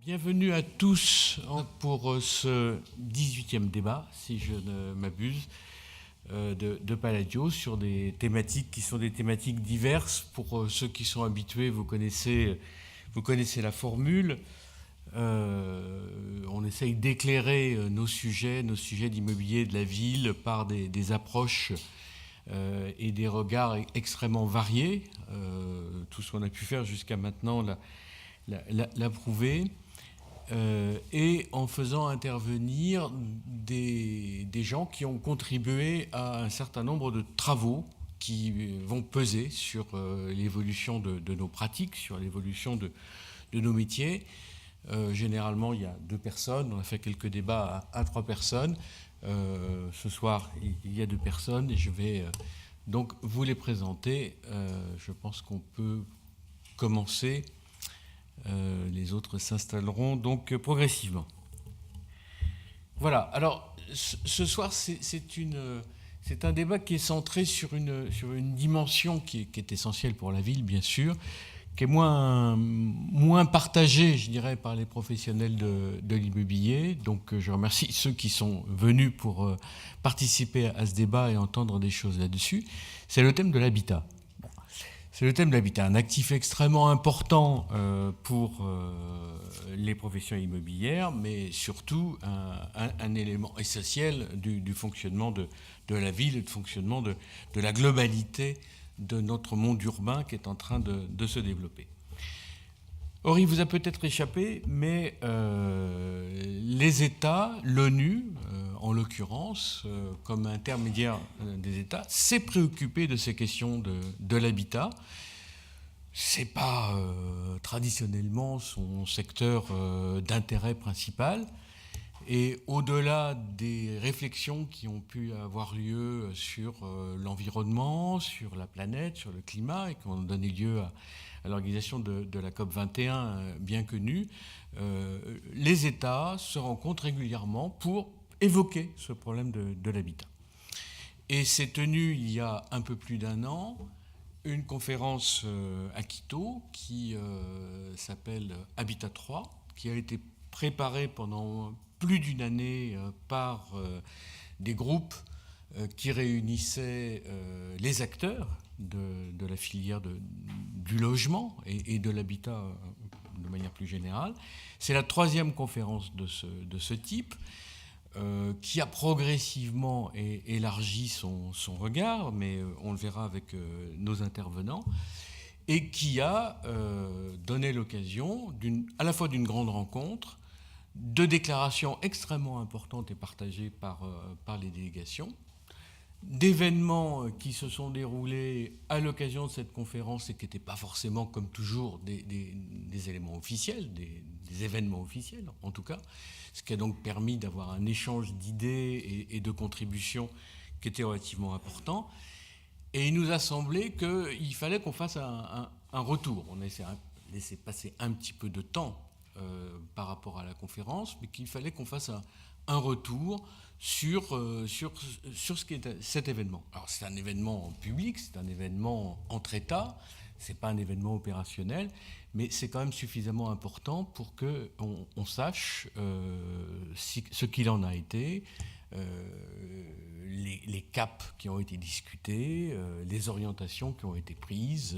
Bienvenue à tous pour ce 18e débat, si je ne m'abuse, de Palladio sur des thématiques qui sont des thématiques diverses. Pour ceux qui sont habitués, vous connaissez la formule. On essaye d'éclairer nos sujets d'immobilier de la ville par des approches et des regards extrêmement variés. Tout ce qu'on a pu faire jusqu'à maintenant l'a prouvé. Et en faisant intervenir des gens qui ont contribué à un certain nombre de travaux qui vont peser sur l'évolution de nos pratiques, sur l'évolution de nos métiers. Généralement, il y a 2 personnes. On a fait quelques débats à 3 personnes. Ce soir, il y a 2 personnes et je vais donc vous les présenter. Je pense qu'on peut commencer. Les autres s'installeront donc progressivement. Voilà, alors ce soir c'est un débat qui est centré sur une dimension qui est essentielle pour la ville, bien sûr, qui est moins partagée, je dirais, par les professionnels de l'immobilier. Donc je remercie ceux qui sont venus pour participer à ce débat et entendre des choses là-dessus. C'est le thème de l'habitat. C'est le thème de l'habitat, un actif extrêmement important pour les professions immobilières, mais surtout un élément essentiel du fonctionnement de la ville et du fonctionnement de la globalité de notre monde urbain qui est en train de se développer. Or, il vous a peut-être échappé, mais les États, l'ONU, en l'occurrence, comme intermédiaire des États, s'est préoccupé de ces questions de l'habitat. C'est pas traditionnellement son secteur d'intérêt principal. Et au-delà des réflexions qui ont pu avoir lieu sur l'environnement, sur la planète, sur le climat, et qui ont donné lieu à l'organisation de la COP21 bien connue, les États se rencontrent régulièrement pour évoquer ce problème de l'habitat. Et s'est tenue il y a un peu plus d'1 an une conférence à Quito qui s'appelle Habitat 3, qui a été préparée pendant plus d'1 année par des groupes qui réunissaient les acteurs de la filière du logement et de l'habitat de manière plus générale. C'est la 3e conférence de ce type qui a progressivement élargi son regard, mais on le verra avec nos intervenants, et qui a donné l'occasion à la fois d'une grande rencontre, de déclarations extrêmement importantes et partagées par les délégations, d'événements qui se sont déroulés à l'occasion de cette conférence et qui n'étaient pas forcément, comme toujours, des éléments officiels, des événements officiels en tout cas, ce qui a donc permis d'avoir un échange d'idées et de contributions qui était relativement important. Et il nous a semblé qu'il fallait qu'on fasse un retour. On a laissé passer un petit peu de temps par rapport à la conférence, mais qu'il fallait qu'on fasse un retour sur ce qu'est cet événement. Alors c'est un événement public, c'est un événement entre États, c'est pas un événement opérationnel, mais c'est quand même suffisamment important pour qu'on sache ce qu'il en a été, les caps qui ont été discutés, les orientations qui ont été prises,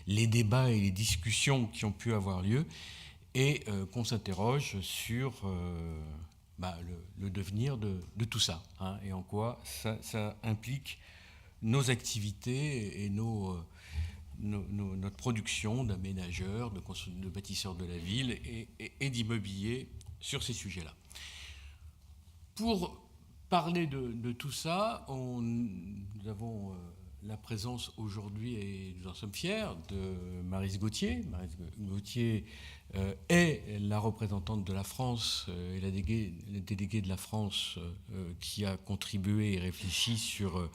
les débats et les discussions qui ont pu avoir lieu, et qu'on s'interroge sur le devenir de tout ça, hein, et en quoi ça implique nos activités et notre production d'aménageurs, de bâtisseurs de la ville et d'immobilier sur ces sujets-là. Pour parler de tout ça, nous avons la présence aujourd'hui, et nous en sommes fiers, de Maryse Gauthier. Maryse Gauthier est la représentante de la France et la déléguée de la France qui a contribué et réfléchi sur,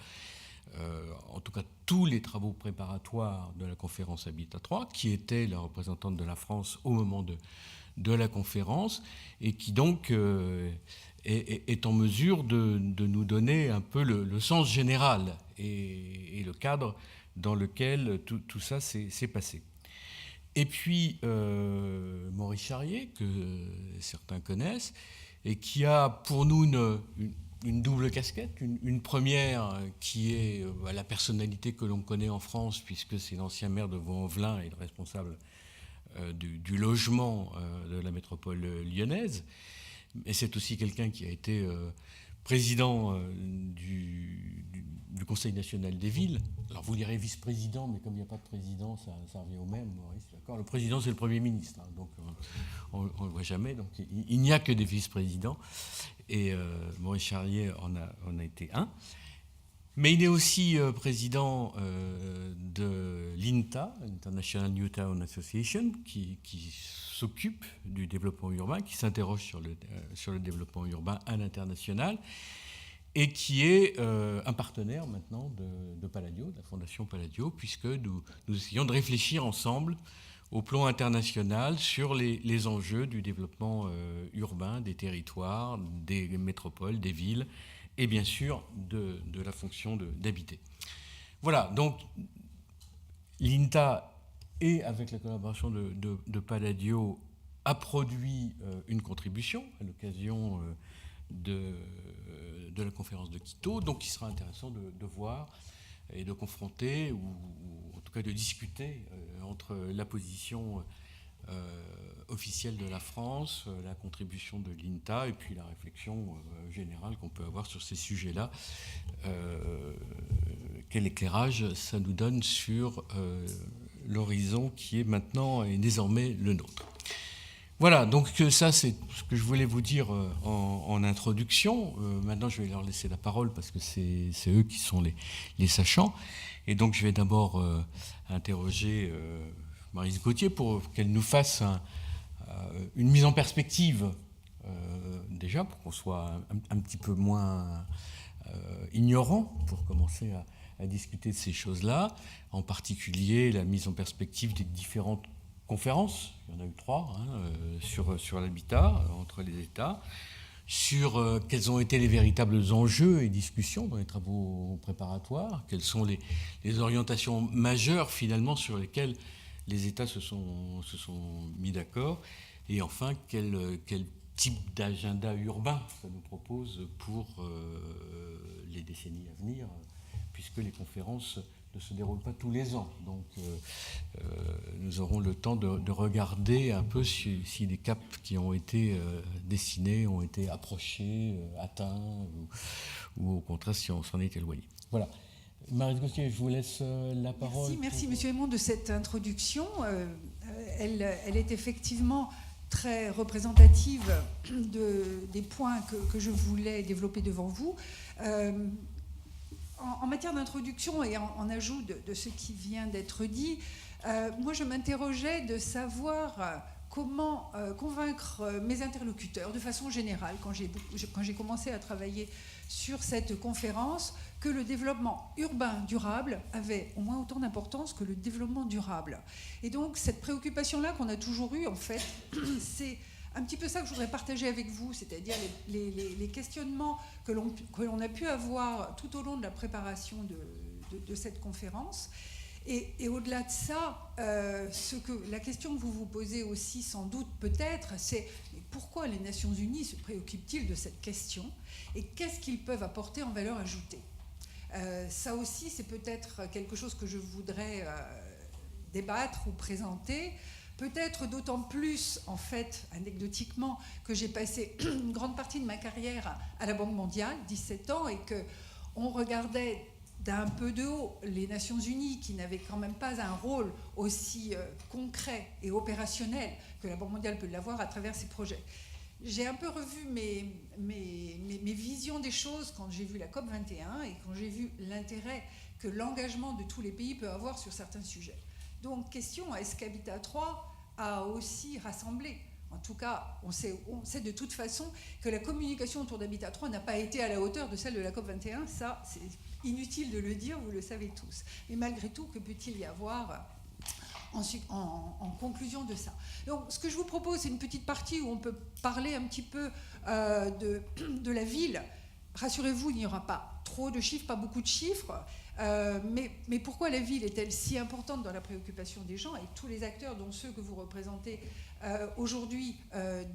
en tout cas, tous les travaux préparatoires de la conférence Habitat 3, qui était la représentante de la France au moment de la conférence, et qui donc est en mesure de nous donner un peu le sens général et le cadre dans lequel tout ça s'est passé. Et puis Maurice Charrier, que certains connaissent, et qui a pour nous une double casquette, une première qui est la personnalité que l'on connaît en France, puisque c'est l'ancien maire de Vaux-en-Velin et le responsable du logement de la métropole lyonnaise. Et c'est aussi quelqu'un qui a été président du Conseil national des villes. Alors vous direz vice-président, mais comme il n'y a pas de président, ça revient au même, Maurice, d'accord. Le président, c'est le Premier ministre, hein, donc on ne le voit jamais. Donc il n'y a que des vice-présidents. Et Maurice Charrier en a été un. Mais il est aussi président de l'INTA, International New Town Association, qui s'occupe du développement urbain, qui s'interroge sur le développement urbain à l'international, et qui est un partenaire maintenant de Palladio, de la Fondation Palladio, puisque nous essayons de réfléchir ensemble au plan international sur les enjeux du développement urbain, des territoires, des métropoles, des villes, et bien sûr de la fonction d'habiter. Voilà, donc l'INTA, et avec la collaboration de Palladio, a produit une contribution à l'occasion de la conférence de Quito, donc il sera intéressant de voir et de confronter, ou en tout cas de discuter entre la position officielle de la France, la contribution de l'INTA, et puis la réflexion générale qu'on peut avoir sur ces sujets-là. Quel éclairage ça nous donne sur l'horizon qui est maintenant et désormais le nôtre. Voilà, donc ça c'est ce que je voulais vous dire en introduction. Maintenant je vais leur laisser la parole parce que c'est eux qui sont les sachants. Et donc je vais d'abord interroger Maryse Gauthier pour qu'elle nous fasse une mise en perspective, déjà pour qu'on soit un petit peu moins ignorant pour commencer à discuter de ces choses-là, en particulier la mise en perspective des différentes conférences, il y en a eu 3, sur l'habitat entre les États, sur quels ont été les véritables enjeux et discussions dans les travaux préparatoires, quelles sont les orientations majeures finalement sur lesquelles les États se sont mis d'accord, et enfin quel type d'agenda urbain ça nous propose pour les décennies à venir, puisque les conférences ne se déroulent pas tous les ans. Donc nous aurons le temps de regarder un peu si les caps qui ont été dessinés ont été approchés, atteints, ou au contraire si on s'en est éloigné. Voilà. Maryse Gauthier, je vous laisse la parole. Merci Monsieur Aymon de cette introduction. Elle est effectivement très représentative des points que je voulais développer devant vous. En matière d'introduction et en ajout de ce qui vient d'être dit, moi je m'interrogeais de savoir comment convaincre mes interlocuteurs de façon générale, quand j'ai commencé à travailler sur cette conférence, que le développement urbain durable avait au moins autant d'importance que le développement durable. Et donc cette préoccupation-là qu'on a toujours eue, en fait, c'est un petit peu ça que je voudrais partager avec vous, c'est-à-dire les questionnements que l'on a pu avoir tout au long de la préparation de cette conférence. Et au-delà de ça, la question que vous vous posez aussi sans doute peut-être, c'est pourquoi les Nations Unies se préoccupent-ils de cette question et qu'est-ce qu'ils peuvent apporter en valeur ajoutée ? Ça aussi, c'est peut-être quelque chose que je voudrais débattre ou présenter. Peut-être d'autant plus, en fait, anecdotiquement, que j'ai passé une grande partie de ma carrière à la Banque mondiale, 17 ans, et qu'on regardait d'un peu de haut les Nations Unies, qui n'avaient quand même pas un rôle aussi concret et opérationnel que la Banque mondiale peut l'avoir à travers ses projets. J'ai un peu revu mes visions des choses quand j'ai vu la COP21 et quand j'ai vu l'intérêt que l'engagement de tous les pays peut avoir sur certains sujets. Donc, question, est-ce qu'Habitat 3 a aussi rassemblé ? En tout cas, on sait de toute façon que la communication autour d'Habitat 3 n'a pas été à la hauteur de celle de la COP21. Ça, c'est inutile de le dire, vous le savez tous. Mais malgré tout, que peut-il y avoir en conclusion de ça ? Donc, ce que je vous propose, c'est une petite partie où on peut parler un petit peu de la ville. Rassurez-vous, il n'y aura pas trop de chiffres, pas beaucoup de chiffres. Mais pourquoi la ville est-elle si importante dans la préoccupation des gens? Et tous les acteurs, dont ceux que vous représentez aujourd'hui,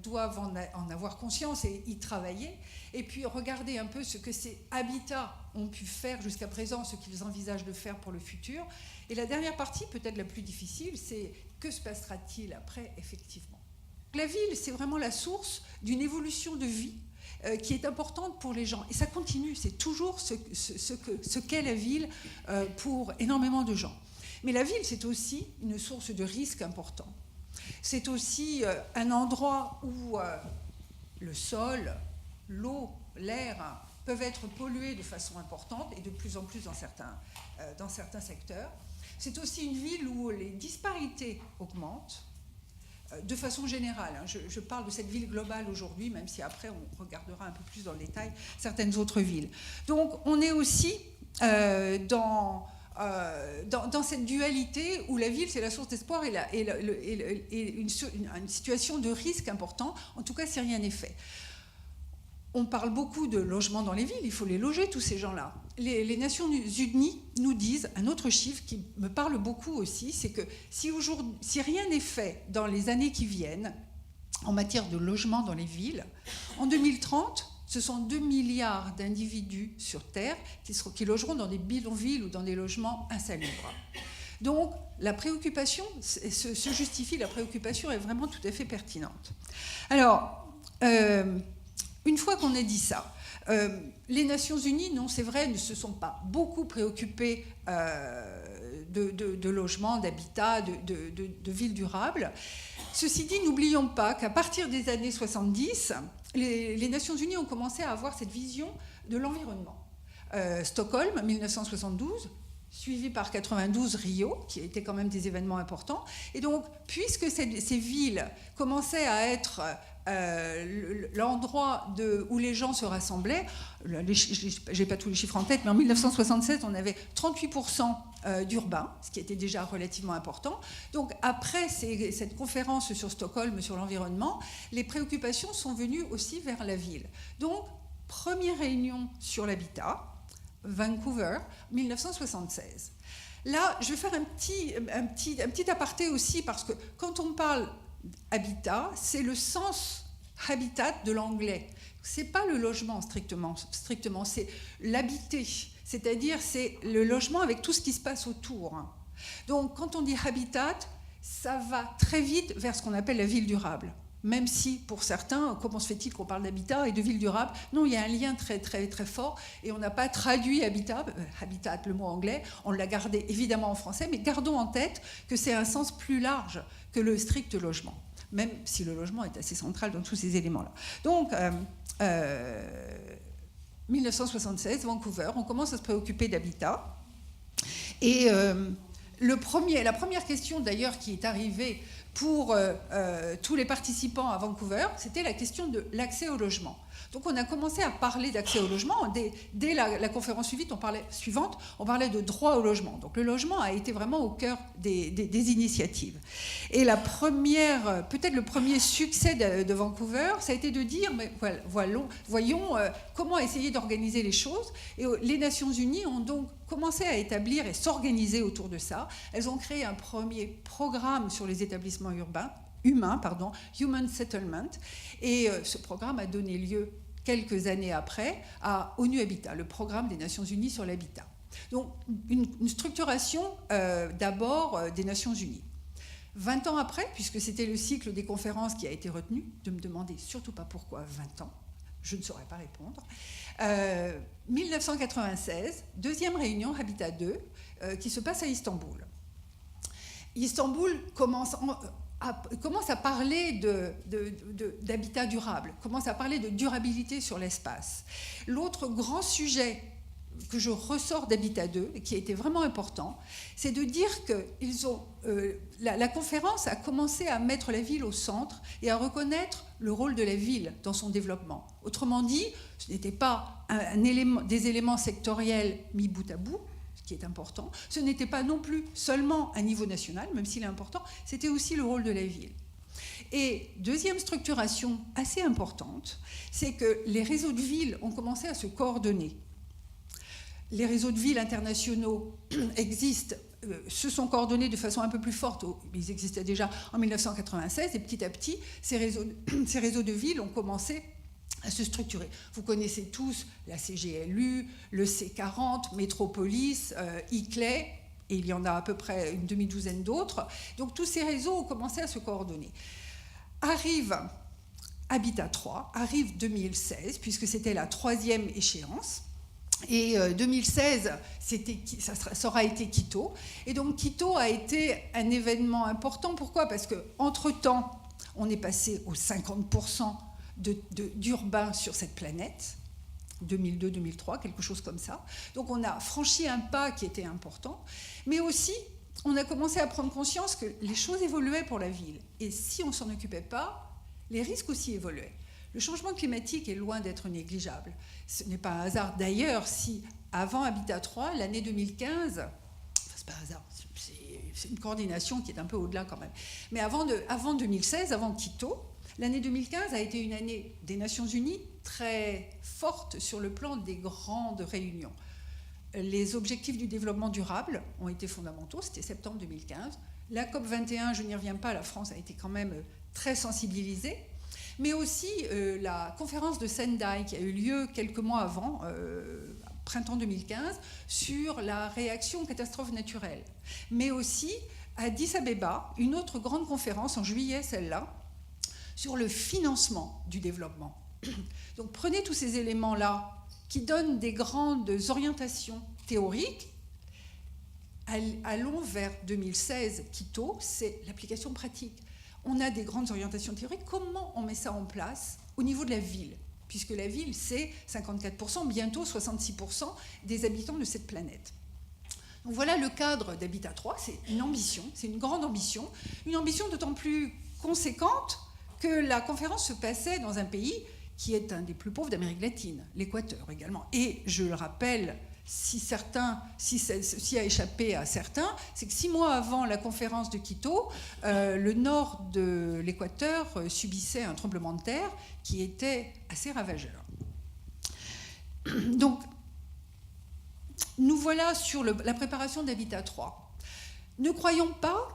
doivent en avoir conscience et y travailler. Et puis regarder un peu ce que ces habitats ont pu faire jusqu'à présent, ce qu'ils envisagent de faire pour le futur. Et la dernière partie, peut-être la plus difficile, c'est que se passera-t-il après, effectivement. La ville, c'est vraiment la source d'une évolution de vie qui est importante pour les gens. Et ça continue, c'est toujours ce qu'est la ville pour énormément de gens. Mais la ville, c'est aussi une source de risques importants. C'est aussi un endroit où le sol, l'eau, l'air peuvent être pollués de façon importante et de plus en plus dans certains secteurs. C'est aussi une ville où les disparités augmentent de façon générale. Je parle de cette ville globale aujourd'hui, même si après on regardera un peu plus dans le détail certaines autres villes. Donc on est aussi dans cette dualité où la ville c'est la source d'espoir et une situation de risque important, en tout cas si rien n'est fait. On parle beaucoup de logement dans les villes, il faut les loger, tous ces gens-là. Les Nations Unies nous disent, un autre chiffre qui me parle beaucoup aussi, c'est que si rien n'est fait dans les années qui viennent, en matière de logement dans les villes, en 2030, ce sont 2 milliards d'individus sur Terre qui logeront dans des bidonvilles ou dans des logements insalubres. Donc, la préoccupation se justifie, la préoccupation est vraiment tout à fait pertinente. Alors, une fois qu'on a dit ça, les Nations Unies, non, c'est vrai, ne se sont pas beaucoup préoccupées de logement, d'habitat, de villes durables. Ceci dit, n'oublions pas qu'à partir des années 70, les Nations Unies ont commencé à avoir cette vision de l'environnement. Stockholm, 1972, suivi par 92 Rio, qui étaient quand même des événements importants. Et donc, puisque ces villes commençaient à être l'endroit où les gens se rassemblaient, je n'ai pas tous les chiffres en tête, mais en 1976, on avait 38% d'urbains, ce qui était déjà relativement important. Donc après cette conférence sur Stockholm, sur l'environnement, les préoccupations sont venues aussi vers la ville. Donc, première réunion sur l'habitat, Vancouver, 1976. Là, je vais faire un petit aparté aussi, parce que quand on parle habitat, c'est le sens habitat de l'anglais. C'est pas le logement strictement, c'est l'habiter, c'est-à-dire c'est le logement avec tout ce qui se passe autour. Donc quand on dit habitat, ça va très vite vers ce qu'on appelle la ville durable. Même si pour certains, comment se fait-il qu'on parle d'habitat et de ville durable? Non, il y a un lien très très très fort et on n'a pas traduit habitat, le mot anglais, on l'a gardé évidemment en français, mais gardons en tête que c'est un sens plus large que le strict logement, même si le logement est assez central dans tous ces éléments-là. Donc, 1976, Vancouver, on commence à se préoccuper d'habitat. Et la première question d'ailleurs qui est arrivée pour tous les participants à Vancouver, c'était la question de l'accès au logement. Donc on a commencé à parler d'accès au logement. Dès la conférence suivante, on parlait de droit au logement. Donc le logement a été vraiment au cœur des initiatives. Et peut-être le premier succès de Vancouver, ça a été de dire, mais voyons comment essayer d'organiser les choses. Et les Nations Unies ont donc commencé à établir et s'organiser autour de ça. Elles ont créé un premier programme sur les établissements humains, Human Settlement, et ce programme a donné lieu quelques années après à ONU Habitat, le programme des Nations Unies sur l'habitat. Donc une structuration d'abord des Nations Unies. 20 ans après, puisque c'était le cycle des conférences qui a été retenu, ne me demandez surtout pas pourquoi 20 ans, je ne saurais pas répondre. 1996, deuxième réunion Habitat 2 qui se passe à Istanbul. Istanbul commence à parler d'habitat durable, commence à parler de durabilité sur l'espace. L'autre grand sujet que je ressors d'Habitat 2, et qui a été vraiment important, c'est de dire que la conférence a commencé à mettre la ville au centre et à reconnaître le rôle de la ville dans son développement. Autrement dit, ce n'était pas des éléments sectoriels mis bout à bout, qui est important. Ce n'était pas non plus seulement un niveau national, même s'il est important, c'était aussi le rôle de la ville. Et deuxième structuration assez importante, c'est que les réseaux de villes ont commencé à se coordonner. les réseaux de villes internationaux existent, se sont coordonnés de façon un peu plus forte. Ils existaient déjà en 1996 et petit à petit, ces réseaux de villes ont commencé à se structurer. Vous connaissez tous la CGLU, le C40, Métropolis, ICLEI, et il y en a à peu près une demi-douzaine d'autres. Donc tous ces réseaux ont commencé à se coordonner. Arrive Habitat 3, arrive 2016, puisque c'était la 3e échéance. Et 2016, ça aura été Quito. Et donc Quito a été un événement important. Pourquoi ? Parce qu'entre-temps, on est passé aux 50% d'urbains sur cette planète, 2002-2003, quelque chose comme ça. Donc on a franchi un pas qui était important. Mais aussi, on a commencé à prendre conscience que les choses évoluaient pour la ville. Et si on ne s'en occupait pas, les risques aussi évoluaient. Le changement climatique est loin d'être négligeable. Ce n'est pas un hasard d'ailleurs si, avant Habitat 3, l'année 2015, c'est pas un hasard, c'est une coordination qui est un peu au-delà quand même, mais avant 2016, avant Quito, l'année 2015 a été une année des Nations Unies très forte sur le plan des grandes réunions. Les objectifs du développement durable ont été fondamentaux, c'était septembre 2015. La COP21, je n'y reviens pas, la France a été quand même très sensibilisée. Mais aussi la conférence de Sendai qui a eu lieu quelques mois avant, printemps 2015, sur la réaction aux catastrophes naturelles. Mais aussi à Addis Abeba, une autre grande conférence en juillet, celle-là, sur le financement du développement. Donc prenez tous ces éléments-là qui donnent des grandes orientations théoriques. Allons vers 2016, Quito, c'est l'application pratique. On a des grandes orientations théoriques. Comment on met ça en place au niveau de la ville ? Puisque la ville, c'est 54%, bientôt 66% des habitants de cette planète. Donc voilà le cadre d'Habitat 3. C'est une ambition, c'est une grande ambition. Une ambition d'autant plus conséquente que la conférence se passait dans un pays qui est un des plus pauvres d'Amérique latine, l'Équateur également. Et je le rappelle, si ceci a échappé à certains, c'est que 6 mois avant la conférence de Quito, le nord de l'Équateur subissait un tremblement de terre qui était assez ravageur. Donc, nous voilà sur la préparation d'Habitat 3. Ne croyons pas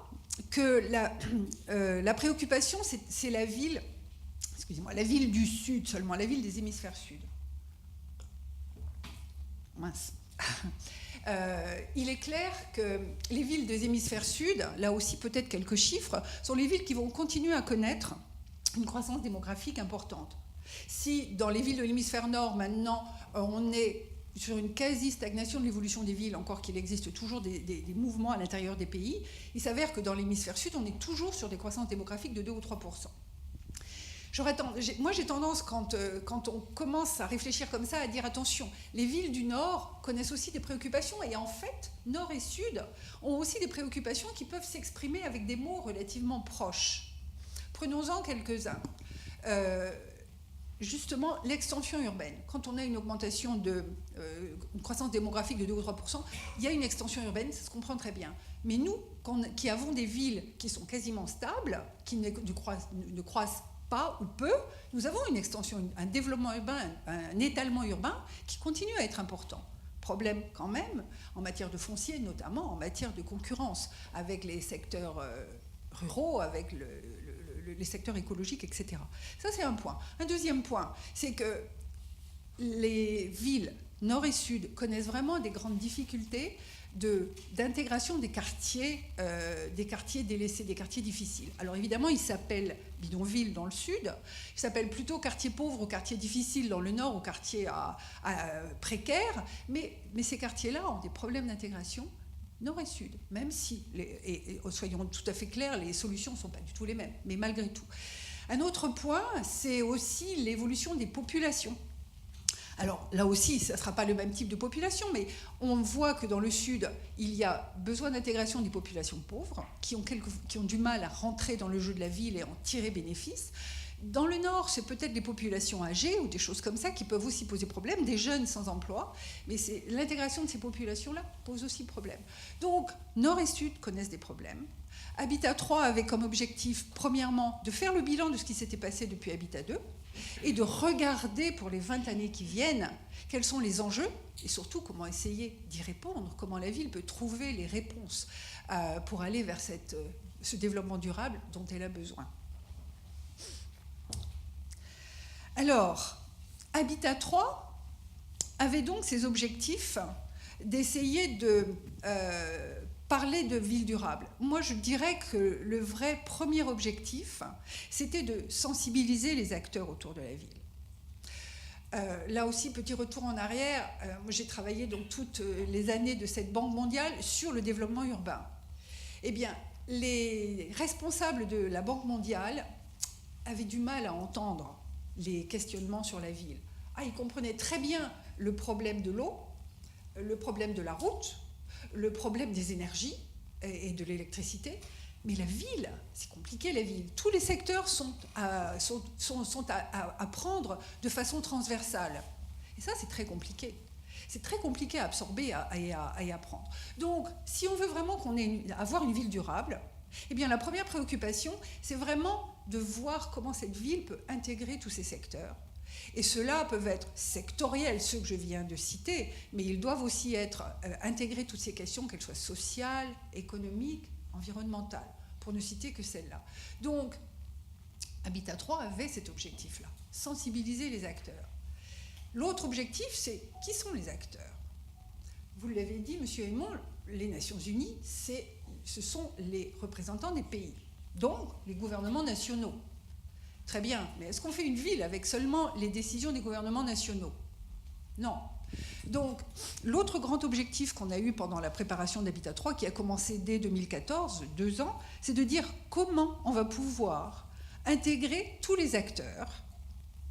que la préoccupation, c'est la ville, excusez-moi, la ville du Sud seulement, la ville des hémisphères Sud. Mince. Il est clair que les villes des hémisphères sud, là aussi peut-être quelques chiffres, sont les villes qui vont continuer à connaître une croissance démographique importante. Si dans les villes de l'hémisphère nord, maintenant, on est sur une quasi-stagnation de l'évolution des villes, encore qu'il existe toujours des mouvements à l'intérieur des pays, il s'avère que dans l'hémisphère sud, on est toujours sur des croissances démographiques de 2 ou 3%. Moi, j'ai tendance, quand on commence à réfléchir comme ça, à dire attention, les villes du Nord connaissent aussi des préoccupations, et en fait, Nord et Sud ont aussi des préoccupations qui peuvent s'exprimer avec des mots relativement proches. Prenons-en quelques-uns. Justement, l'extension urbaine. Quand on a une augmentation une croissance démographique de 2 ou 3%, il y a une extension urbaine, ça se comprend très bien. Mais nous, qui avons des villes qui sont quasiment stables, qui ne croissent pas ou peu, nous avons une extension, un développement urbain, un étalement urbain qui continue à être important. Problème quand même en matière de foncier, notamment en matière de concurrence avec les secteurs ruraux, avec les secteurs écologiques, etc. Ça, c'est un point. Un deuxième point, c'est que les villes nord et sud connaissent vraiment des grandes difficultés d'intégration des quartiers délaissés, des quartiers difficiles. Alors évidemment, ils s'appellent bidonvilles dans le sud, ils s'appellent plutôt quartiers pauvres ou quartiers difficiles dans le nord ou quartiers précaires, mais ces quartiers-là ont des problèmes d'intégration nord et sud, même si, soyons tout à fait clairs, les solutions ne sont pas du tout les mêmes, mais malgré tout. Un autre point, c'est aussi l'évolution des populations. Alors là aussi, ça ne sera pas le même type de population, mais on voit que dans le sud, il y a besoin d'intégration des populations pauvres, qui ont du mal à rentrer dans le jeu de la ville et en tirer bénéfice. Dans le Nord, c'est peut-être les populations âgées ou des choses comme ça qui peuvent aussi poser problème, des jeunes sans emploi, mais l'intégration de ces populations-là pose aussi problème. Donc, Nord et Sud connaissent des problèmes. Habitat 3 avait comme objectif, premièrement, de faire le bilan de ce qui s'était passé depuis Habitat 2 et de regarder pour les 20 années qui viennent quels sont les enjeux et surtout comment essayer d'y répondre, comment la ville peut trouver les réponses pour aller vers ce développement durable dont elle a besoin. Alors, Habitat 3 avait donc ces objectifs d'essayer de parler de ville durable. Moi, je dirais que le vrai premier objectif, c'était de sensibiliser les acteurs autour de la ville. Là aussi, petit retour en arrière, moi j'ai travaillé donc toutes les années de cette Banque mondiale sur le développement urbain. Eh bien, les responsables de la Banque mondiale avaient du mal à entendre les questionnements sur la ville. Ils comprenaient très bien le problème de l'eau, le problème de la route, le problème des énergies et de l'électricité, mais la ville, c'est compliqué la ville. Tous les secteurs sont à prendre de façon transversale. Et ça, c'est très compliqué. C'est très compliqué à absorber et à prendre. Donc, si on veut vraiment avoir une ville durable, eh bien, la première préoccupation, c'est vraiment de voir comment cette ville peut intégrer tous ces secteurs. Et ceux-là peuvent être sectoriels, ceux que je viens de citer, mais ils doivent aussi être intégrer toutes ces questions, qu'elles soient sociales, économiques, environnementales, pour ne citer que celles-là. Donc, Habitat 3 avait cet objectif-là, sensibiliser les acteurs. L'autre objectif, c'est qui sont les acteurs? Vous l'avez dit, M. Aymon, les Nations Unies, ce sont les représentants des pays, donc les gouvernements nationaux. Très bien, mais est-ce qu'on fait une ville avec seulement les décisions des gouvernements nationaux? Non. Donc, l'autre grand objectif qu'on a eu pendant la préparation d'Habitat 3, qui a commencé dès 2014, 2 ans, c'est de dire comment on va pouvoir intégrer tous les acteurs,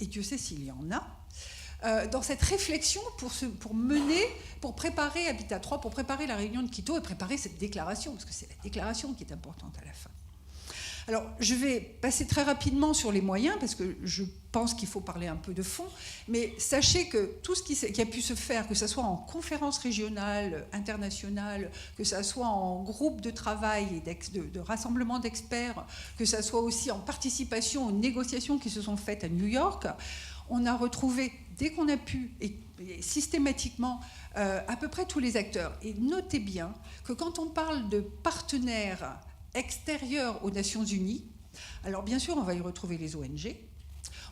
et Dieu sait s'il y en a, dans cette réflexion pour préparer Habitat 3, pour préparer la réunion de Quito et préparer cette déclaration, parce que c'est la déclaration qui est importante à la fin. Alors, je vais passer très rapidement sur les moyens, parce que je pense qu'il faut parler un peu de fond, mais sachez que tout ce qui a pu se faire, que ce soit en conférence régionale, internationale, que ce soit en groupe de travail et de rassemblement d'experts, que ce soit aussi en participation aux négociations qui se sont faites à New York, on a retrouvé, dès qu'on a pu, et systématiquement, à peu près tous les acteurs. Et notez bien que quand on parle de partenaires extérieurs aux Nations Unies, alors bien sûr, on va y retrouver les ONG,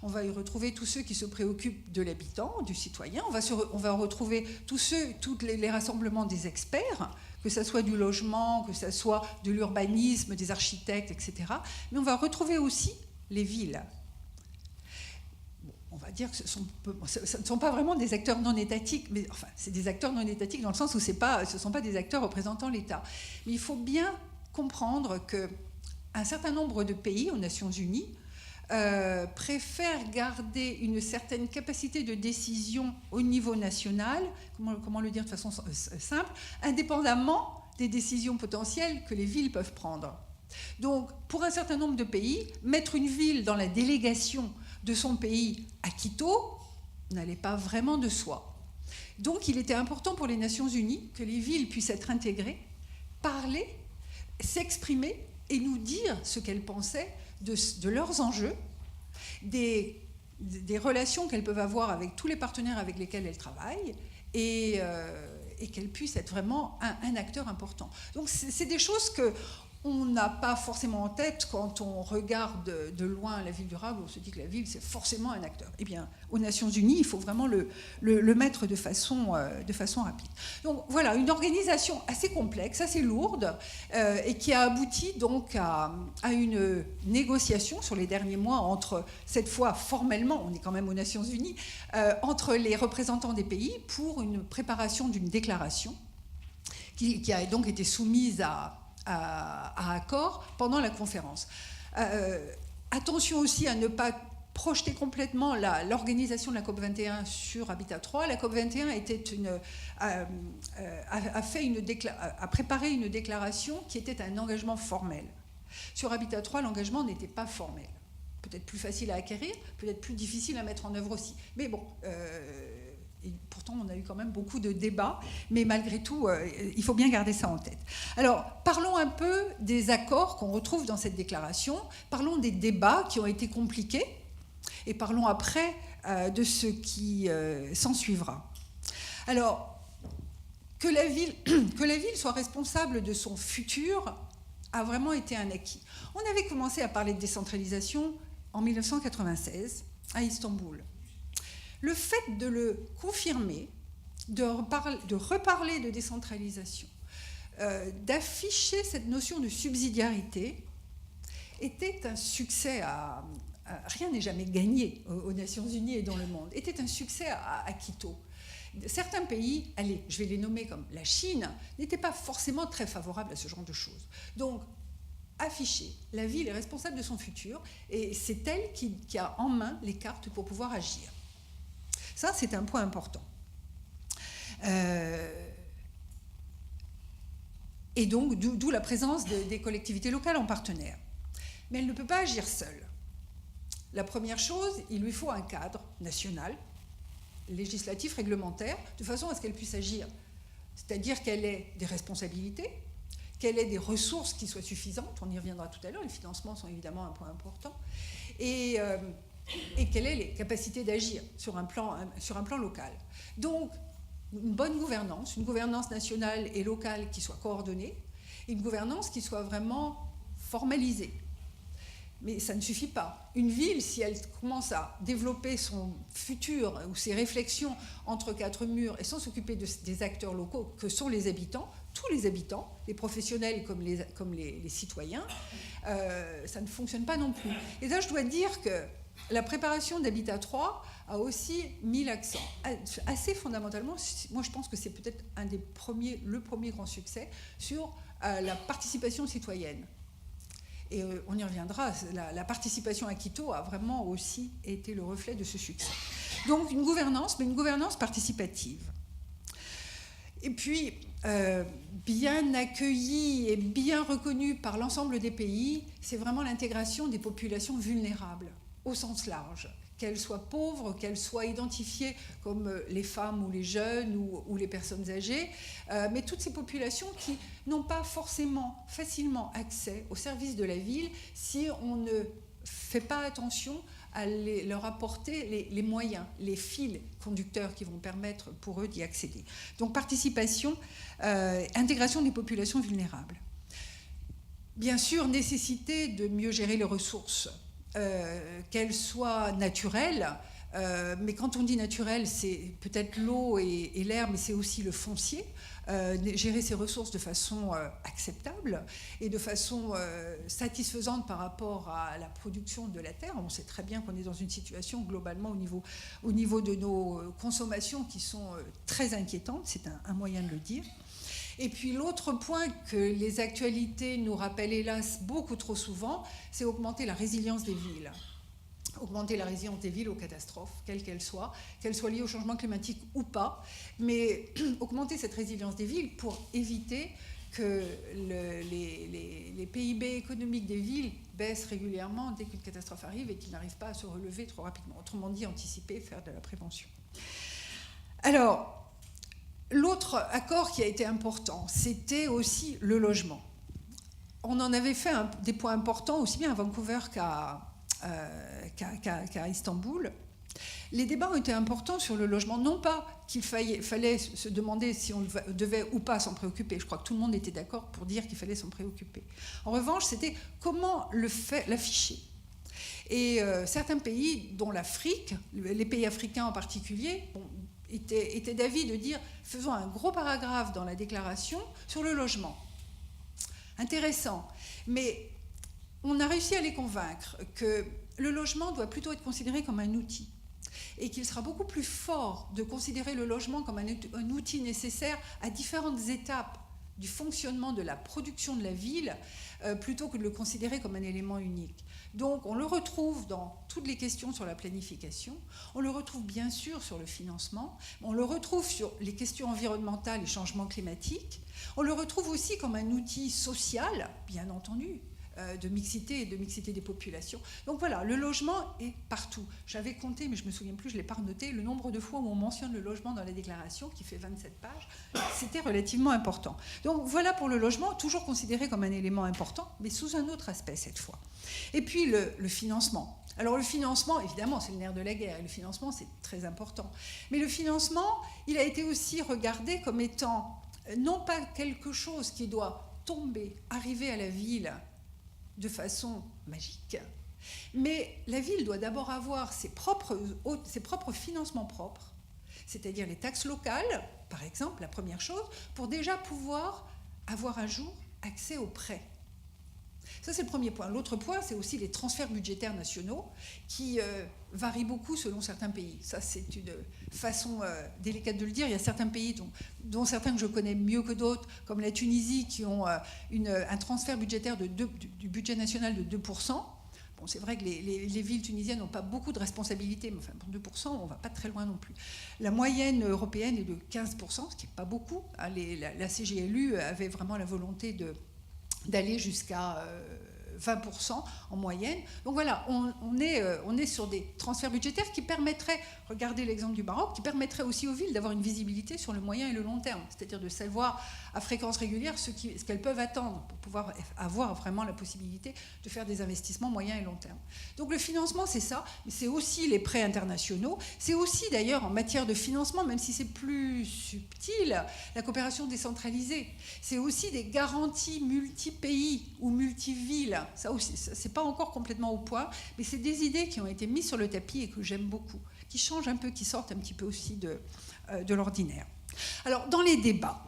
on va y retrouver tous ceux qui se préoccupent de l'habitant, du citoyen, on va retrouver tous les rassemblements des experts, que ce soit du logement, que ce soit de l'urbanisme, des architectes, etc. Mais on va retrouver aussi les villes. On va dire que ce ne sont pas vraiment des acteurs non étatiques, mais enfin, c'est des acteurs non étatiques dans le sens où ce ne sont pas des acteurs représentant l'État. Mais il faut bien comprendre qu'un certain nombre de pays aux Nations Unies préfèrent garder une certaine capacité de décision au niveau national, comment le dire de façon simple, indépendamment des décisions potentielles que les villes peuvent prendre. Donc, pour un certain nombre de pays, mettre une ville dans la délégation de son pays à Quito n'allait pas vraiment de soi. Donc, il était important pour les Nations Unies que les villes puissent être intégrées, parler, s'exprimer et nous dire ce qu'elles pensaient de leurs enjeux, des relations qu'elles peuvent avoir avec tous les partenaires avec lesquels elles travaillent et qu'elles puissent être vraiment un acteur important. Donc c'est des choses qu'on n'a pas forcément en tête quand on regarde de loin la ville durable, on se dit que la ville c'est forcément un acteur. Eh bien, aux Nations Unies, il faut vraiment le mettre de façon rapide. Donc voilà, une organisation assez complexe, assez lourde, et qui a abouti donc à une négociation sur les derniers mois entre, cette fois formellement, on est quand même aux Nations Unies, entre les représentants des pays pour une préparation d'une déclaration qui a donc été soumise à accord pendant la conférence. Attention aussi à ne pas projeter complètement l'organisation de la COP21 sur Habitat 3. La COP21 a préparé une déclaration qui était un engagement formel. Sur Habitat 3, l'engagement n'était pas formel. peut-être plus facile à acquérir, peut-être plus difficile à mettre en œuvre aussi. Mais bon, et pourtant on a eu quand même beaucoup de débats, mais malgré tout, il faut bien garder ça en tête. Alors, parlons un peu des accords qu'on retrouve dans cette déclaration, parlons des débats qui ont été compliqués, et parlons après de ce qui s'ensuivra. Alors, que la ville soit responsable de son futur a vraiment été un acquis. On avait commencé à parler de décentralisation en 1996 à Istanbul. Le fait de le confirmer, de reparler de décentralisation, d'afficher cette notion de subsidiarité était un succès rien n'est jamais gagné aux Nations Unies et dans le monde, était un succès à Quito. Certains pays, allez, je vais les nommer comme la Chine, n'étaient pas forcément très favorables à ce genre de choses. Donc, afficher, la ville est responsable de son futur et c'est elle qui a en main les cartes pour pouvoir agir. Ça, c'est un point important. Et donc, d'où la présence des collectivités locales en partenaire. Mais elle ne peut pas agir seule. La première chose, il lui faut un cadre national, législatif, réglementaire, de façon à ce qu'elle puisse agir. C'est-à-dire qu'elle ait des responsabilités, qu'elle ait des ressources qui soient suffisantes, on y reviendra tout à l'heure, les financements sont évidemment un point important, et qu'elle ait les capacités d'agir sur un plan local. Donc, une bonne gouvernance, une gouvernance nationale et locale qui soit coordonnée, et une gouvernance qui soit vraiment formalisée. Mais ça ne suffit pas. Une ville, si elle commence à développer son futur ou ses réflexions entre quatre murs et sans s'occuper des acteurs locaux que sont les habitants, tous les habitants, les professionnels comme les citoyens, ça ne fonctionne pas non plus. Et là, je dois dire que la préparation d'Habitat 3 a aussi mis l'accent assez fondamentalement, moi je pense que c'est peut-être le premier grand succès sur la participation citoyenne. Et on y reviendra, la participation à Quito a vraiment aussi été le reflet de ce succès. Donc une gouvernance, mais une gouvernance participative. Et puis, bien accueillie et bien reconnue par l'ensemble des pays, c'est vraiment l'intégration des populations vulnérables, au sens large. Qu'elles soient pauvres, qu'elles soient identifiées comme les femmes ou les jeunes ou les personnes âgées, mais toutes ces populations qui n'ont pas forcément facilement accès aux services de la ville si on ne fait pas attention à leur apporter les moyens, les fils conducteurs qui vont permettre pour eux d'y accéder. Donc participation, intégration des populations vulnérables. Bien sûr, nécessité de mieux gérer les ressources. Qu'elles soient naturelles, mais quand on dit naturel, c'est peut-être l'eau et l'air, mais c'est aussi le foncier, gérer ces ressources de façon acceptable et de façon satisfaisante par rapport à la production de la terre. On sait très bien qu'on est dans une situation globalement au niveau de nos consommations qui sont très inquiétantes, c'est un moyen de le dire. Et puis l'autre point que les actualités nous rappellent hélas beaucoup trop souvent, c'est augmenter la résilience des villes. Augmenter la résilience des villes aux catastrophes, quelles qu'elles soient liées au changement climatique ou pas, mais augmenter cette résilience des villes pour éviter que les PIB économiques des villes baissent régulièrement dès qu'une catastrophe arrive et qu'ils n'arrivent pas à se relever trop rapidement. Autrement dit, anticiper, faire de la prévention. Alors, l'autre accord qui a été important, c'était aussi le logement. On en avait fait des points importants aussi bien à Vancouver qu'à Istanbul. Les débats ont été importants sur le logement, non pas qu'il fallait se demander si on devait ou pas s'en préoccuper. Je crois que tout le monde était d'accord pour dire qu'il fallait s'en préoccuper. En revanche, c'était comment l'afficher. Et certains pays, dont l'Afrique, les pays africains en particulier, était d'avis de dire faisons un gros paragraphe dans la déclaration sur le logement. Intéressant. Mais on a réussi à les convaincre que le logement doit plutôt être considéré comme un outil et qu'il sera beaucoup plus fort de considérer le logement comme un outil nécessaire à différentes étapes du fonctionnement de la production de la ville plutôt que de le considérer comme un élément unique. Donc on le retrouve dans toutes les questions sur la planification, on le retrouve bien sûr sur le financement, on le retrouve sur les questions environnementales et changements climatiques, on le retrouve aussi comme un outil social, bien entendu, de mixité et de mixité des populations. Donc voilà, le logement est partout. J'avais compté, mais je ne me souviens plus, je ne l'ai pas noté, le nombre de fois où on mentionne le logement dans la déclaration, qui fait 27 pages, c'était relativement important. Donc voilà pour le logement, toujours considéré comme un élément important, mais sous un autre aspect cette fois. Et puis le financement. Alors le financement, évidemment, c'est le nerf de la guerre, et le financement, c'est très important. Mais le financement, il a été aussi regardé comme étant non pas quelque chose qui doit tomber, arriver à la ville de façon magique, mais la ville doit d'abord avoir ses propres financements propres, c'est-à-dire les taxes locales, par exemple, la première chose, pour déjà pouvoir avoir un jour accès aux prêts. Ça, c'est le premier point. L'autre point, c'est aussi les transferts budgétaires nationaux qui varient beaucoup selon certains pays. Ça, c'est une façon délicate de le dire. Il y a certains pays, dont certains que je connais mieux que d'autres, comme la Tunisie, qui ont un transfert budgétaire du budget national de 2%. Bon, c'est vrai que les villes tunisiennes n'ont pas beaucoup de responsabilités, mais enfin, pour 2%, on ne va pas très loin non plus. La moyenne européenne est de 15%, ce qui n'est pas beaucoup. La CGLU avait vraiment la volonté d'aller jusqu'à 20% en moyenne. Donc voilà, on est sur des transferts budgétaires qui permettraient, regardez l'exemple du Maroc, qui permettraient aussi aux villes d'avoir une visibilité sur le moyen et le long terme, c'est-à-dire de savoir à fréquence régulière ce qu'elles peuvent attendre pour pouvoir avoir vraiment la possibilité de faire des investissements moyen et long terme. Donc le financement, c'est ça, mais c'est aussi les prêts internationaux, c'est aussi d'ailleurs en matière de financement, même si c'est plus subtil, la coopération décentralisée. C'est aussi des garanties multi-pays ou multi-villes. Ça aussi, c'est pas encore complètement au point, mais c'est des idées qui ont été mises sur le tapis et que j'aime beaucoup, qui changent un peu, qui sortent un petit peu aussi de l'ordinaire. Alors, dans les débats,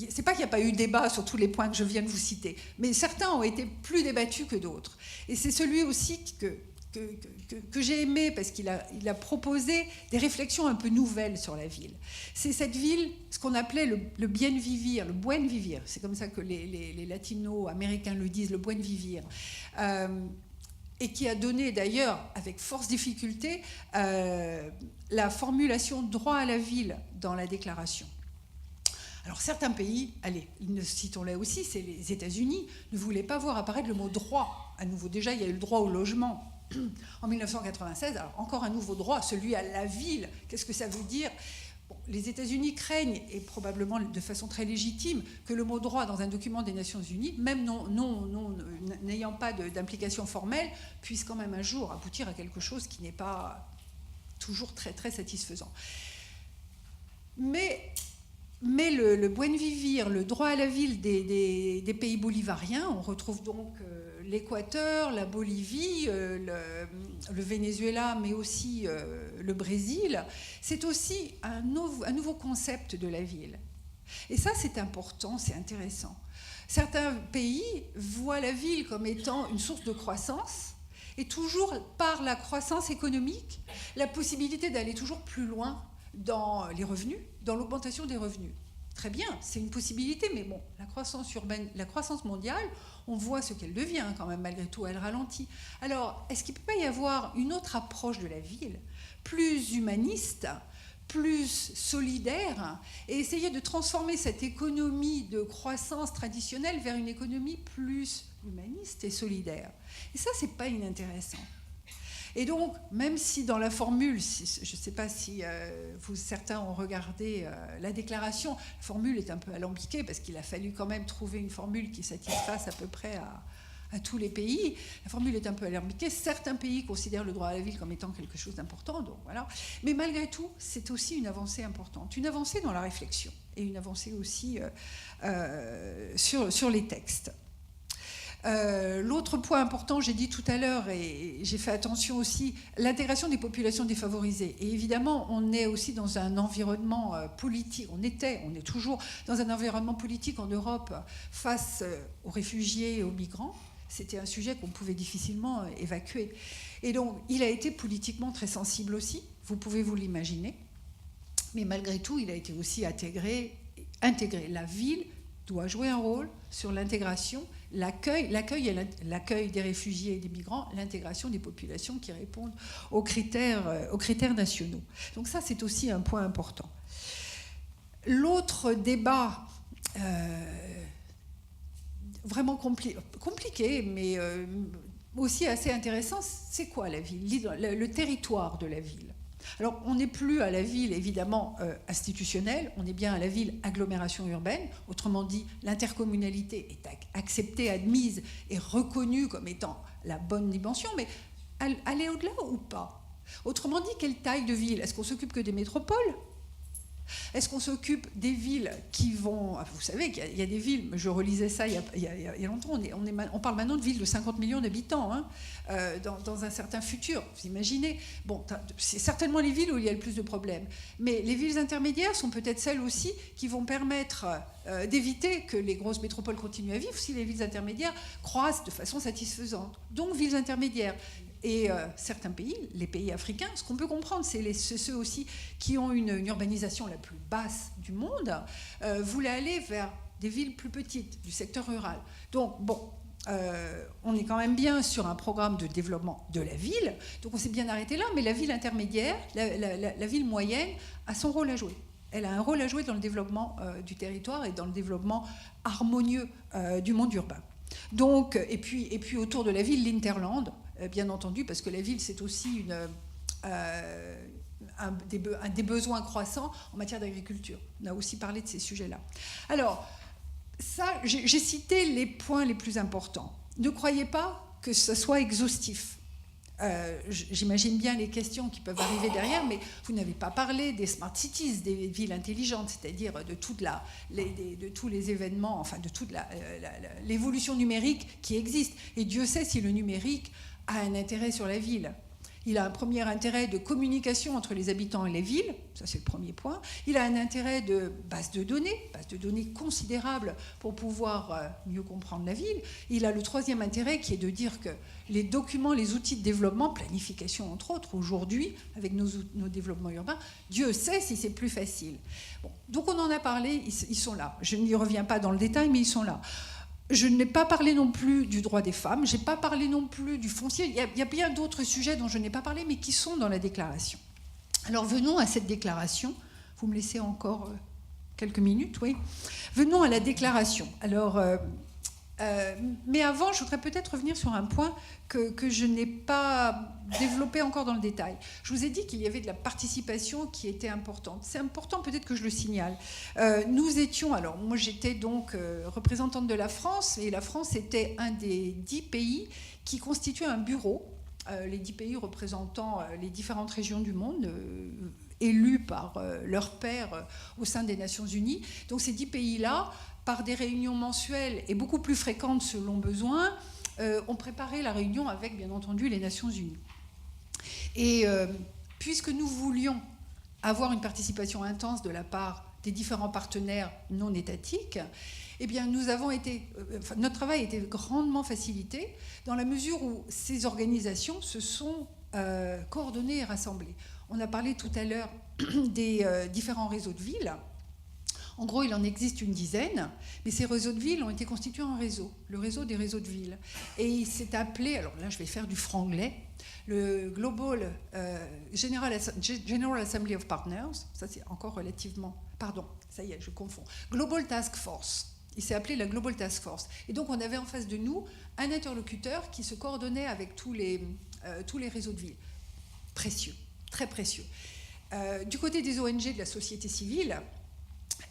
c'est pas qu'il n'y a pas eu débat sur tous les points que je viens de vous citer, mais certains ont été plus débattus que d'autres. Et c'est celui aussi que j'ai aimé parce qu'il a proposé des réflexions un peu nouvelles sur la ville. C'est cette ville, ce qu'on appelait le bien vivir, le buen vivir, c'est comme ça que les latino-américains le disent, le buen vivir, et qui a donné d'ailleurs, avec force difficulté, la formulation droit à la ville dans la déclaration. Alors certains pays, allez, citons-les aussi, c'est les États-Unis, ne voulaient pas voir apparaître le mot droit à nouveau. Déjà, il y a eu le droit au logement en 1996, alors encore un nouveau droit, celui à la ville. Qu'est-ce que ça veut dire ? Bon, les États-Unis craignent, et probablement de façon très légitime, que le mot droit dans un document des Nations Unies, même n'ayant pas d'implication formelle, puisse quand même un jour aboutir à quelque chose qui n'est pas toujours très, très satisfaisant. Mais le buen vivir, le droit à la ville des pays bolivariens, on retrouve donc l'Équateur, la Bolivie, le Venezuela, mais aussi le Brésil, c'est aussi un nouveau concept de la ville. Et ça, c'est important, c'est intéressant. Certains pays voient la ville comme étant une source de croissance, et toujours par la croissance économique, la possibilité d'aller toujours plus loin dans les revenus, dans l'augmentation des revenus. Très bien, c'est une possibilité, mais bon, la croissance urbaine, la croissance mondiale, on voit ce qu'elle devient quand même, malgré tout, elle ralentit. Alors, est-ce qu'il ne peut pas y avoir une autre approche de la ville, plus humaniste, plus solidaire, et essayer de transformer cette économie de croissance traditionnelle vers une économie plus humaniste et solidaire? Et ça, c'est pas inintéressant. Et donc, même si dans la formule, je ne sais pas si certains ont regardé la déclaration, la formule est un peu alambiquée parce qu'il a fallu quand même trouver une formule qui satisfasse à peu près à tous les pays. La formule est un peu alambiquée. Certains pays considèrent le droit à la ville comme étant quelque chose d'important, donc voilà. Mais malgré tout, c'est aussi une avancée importante, une avancée dans la réflexion et une avancée aussi sur les textes. L'autre point important, j'ai dit tout à l'heure, et j'ai fait attention aussi, l'intégration des populations défavorisées. Et évidemment, on est aussi dans un environnement politique, on est toujours dans un environnement politique en Europe face aux réfugiés et aux migrants. C'était un sujet qu'on pouvait difficilement évacuer. Et donc, il a été politiquement très sensible aussi, vous pouvez vous l'imaginer. Mais malgré tout, il a été aussi intégré. La ville doit jouer un rôle sur l'intégration, l'accueil des réfugiés et des migrants, l'intégration des populations qui répondent aux critères nationaux. Donc ça, c'est aussi un point important. L'autre débat vraiment compliqué, mais aussi assez intéressant. C'est quoi la ville, le territoire de la ville? Alors, on n'est plus à la ville, évidemment, institutionnelle, on est bien à la ville agglomération urbaine. Autrement dit, l'intercommunalité est acceptée, admise et reconnue comme étant la bonne dimension, mais aller au-delà ou pas? Autrement dit, quelle taille de ville? Est-ce qu'on s'occupe que des métropoles? Est-ce qu'on s'occupe des villes qui vont... Vous savez qu'il y a des villes, je relisais ça il y a longtemps, on parle maintenant de villes de 50 millions d'habitants, hein, dans un certain futur, vous imaginez. Bon, c'est certainement les villes où il y a le plus de problèmes. Mais les villes intermédiaires sont peut-être celles aussi qui vont permettre d'éviter que les grosses métropoles continuent à vivre si les villes intermédiaires croissent de façon satisfaisante. Donc, villes intermédiaires. Et certains pays, les pays africains, ce qu'on peut comprendre, c'est ceux aussi qui ont une urbanisation la plus basse du monde, voulaient aller vers des villes plus petites, du secteur rural. Donc, bon, on est quand même bien sur un programme de développement de la ville, donc on s'est bien arrêté là, mais la ville intermédiaire, la ville moyenne, a son rôle à jouer. Elle a un rôle à jouer dans le développement du territoire et dans le développement harmonieux du monde urbain. Donc, et puis autour de la ville, l'Interland, bien entendu, parce que la ville, c'est aussi un des besoins croissants en matière d'agriculture. On a aussi parlé de ces sujets-là. Alors, ça, j'ai cité les points les plus importants. Ne croyez pas que ce soit exhaustif. J'imagine bien les questions qui peuvent arriver derrière, mais vous n'avez pas parlé des smart cities, des villes intelligentes, c'est-à-dire de tous les événements, enfin de toute l'évolution numérique qui existe. Et Dieu sait si le numérique a un intérêt sur la ville. Il a un premier intérêt de communication entre les habitants et les villes, ça c'est le premier point. Il a un intérêt de base de données considérables pour pouvoir mieux comprendre la ville. Il a le troisième intérêt qui est de dire que les documents, les outils de développement, planification entre autres, aujourd'hui, avec nos développements urbains, Dieu sait si c'est plus facile. Bon, donc on en a parlé, ils sont là. Je n'y reviens pas dans le détail, mais ils sont là. Je n'ai pas parlé non plus du droit des femmes, je n'ai pas parlé non plus du foncier. Il y a bien d'autres sujets dont je n'ai pas parlé, mais qui sont dans la déclaration. Alors venons à cette déclaration. Vous me laissez encore quelques minutes, oui. Venons à la déclaration. Alors, mais avant, je voudrais peut-être revenir sur un point que je n'ai pas développé encore dans le détail. Je vous ai dit qu'il y avait de la participation qui était importante. C'est important, peut-être que je le signale. Nous étions, alors moi j'étais donc représentante de la France, et la France était un des 10 pays qui constituaient un bureau, les 10 pays représentant les différentes régions du monde, élus par leurs pairs au sein des Nations Unies. Donc ces 10 pays-là, par des réunions mensuelles et beaucoup plus fréquentes selon besoin, ont préparé la réunion avec, bien entendu, les Nations Unies. Et puisque nous voulions avoir une participation intense de la part des différents partenaires non étatiques, eh bien, notre travail a été grandement facilité dans la mesure où ces organisations se sont coordonnées et rassemblées. On a parlé tout à l'heure des différents réseaux de villes. En gros, il en existe une dizaine, mais ces réseaux de villes ont été constitués en réseau, le réseau des réseaux de villes. Et il s'est appelé, alors là je vais faire du franglais, le Global General Assembly of Partners, ça c'est encore relativement, pardon, ça y est, je confonds, Global Task Force. Il s'est appelé la Global Task Force. Et donc on avait en face de nous un interlocuteur qui se coordonnait avec tous les réseaux de villes. Précieux, très précieux. Du côté des ONG de la société civile,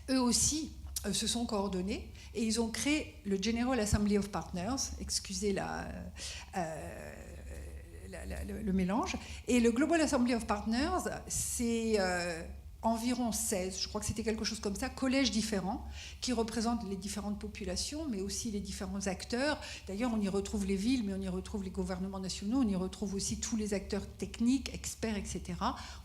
eux aussi se sont coordonnés et ils ont créé le General Assembly of Partners, excusez le mélange. Et le Global Assembly of Partners, c'est environ 16, je crois que c'était quelque chose comme ça, collèges différents qui représentent les différentes populations, mais aussi les différents acteurs. D'ailleurs, on y retrouve les villes, mais on y retrouve les gouvernements nationaux, on y retrouve aussi tous les acteurs techniques, experts, etc.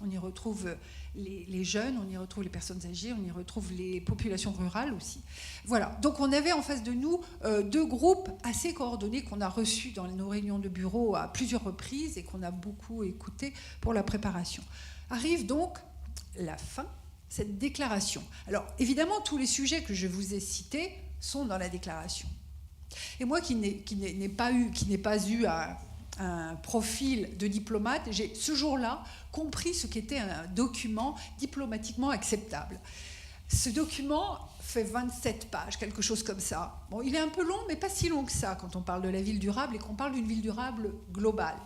On y retrouve les jeunes, on y retrouve les personnes âgées, on y retrouve les populations rurales aussi. Voilà, donc on avait en face de nous deux groupes assez coordonnés qu'on a reçus dans nos réunions de bureau à plusieurs reprises et qu'on a beaucoup écoutés pour la préparation. Arrive donc la fin, cette déclaration. Alors, évidemment, tous les sujets que je vous ai cités sont dans la déclaration. Et moi, qui n'ai pas eu un profil de diplomate, j'ai ce jour-là compris ce qu'était un document diplomatiquement acceptable. Ce document fait 27 pages, quelque chose comme ça. Bon, il est un peu long, mais pas si long que ça quand on parle de la ville durable et qu'on parle d'une ville durable globale.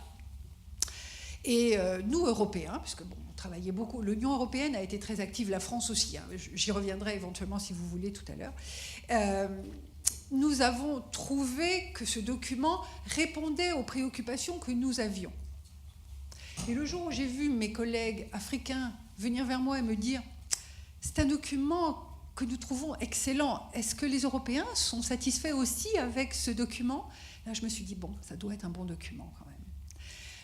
Et nous, Européens, puisque bon, on travaillait beaucoup, l'Union européenne a été très active, la France aussi, hein, j'y reviendrai éventuellement si vous voulez tout à l'heure, nous avons trouvé que ce document répondait aux préoccupations que nous avions. Et le jour où j'ai vu mes collègues africains venir vers moi et me dire « c'est un document que nous trouvons excellent, est-ce que les Européens sont satisfaits aussi avec ce document ?» Là, je me suis dit « bon, ça doit être un bon document quand même ».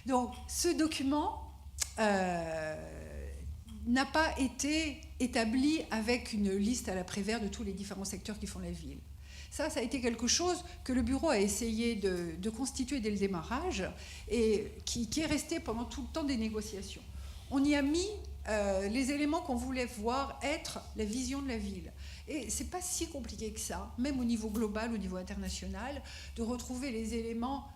Donc, ce document n'a pas été établi avec une liste à la Prévert de tous les différents secteurs qui font la ville. Ça a été quelque chose que le bureau a essayé de constituer dès le démarrage et qui est resté pendant tout le temps des négociations. On y a mis les éléments qu'on voulait voir être la vision de la ville. Et ce n'est pas si compliqué que ça, même au niveau global, au niveau international, de retrouver les éléments,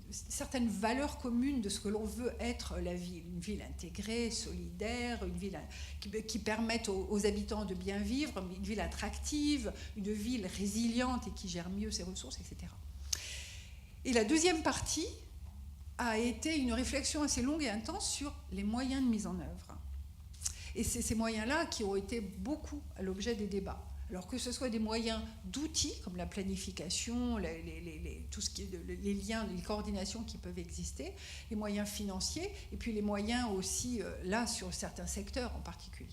certaines valeurs communes de ce que l'on veut être la ville. Une ville intégrée, solidaire, une ville qui permette aux habitants de bien vivre, une ville attractive, une ville résiliente et qui gère mieux ses ressources, etc. Et la deuxième partie a été une réflexion assez longue et intense sur les moyens de mise en œuvre. Et c'est ces moyens-là qui ont été beaucoup à l'objet des débats. Alors que ce soit des moyens d'outils, comme la planification, tout ce qui est les liens, les coordinations qui peuvent exister, les moyens financiers, et puis les moyens aussi, là, sur certains secteurs en particulier.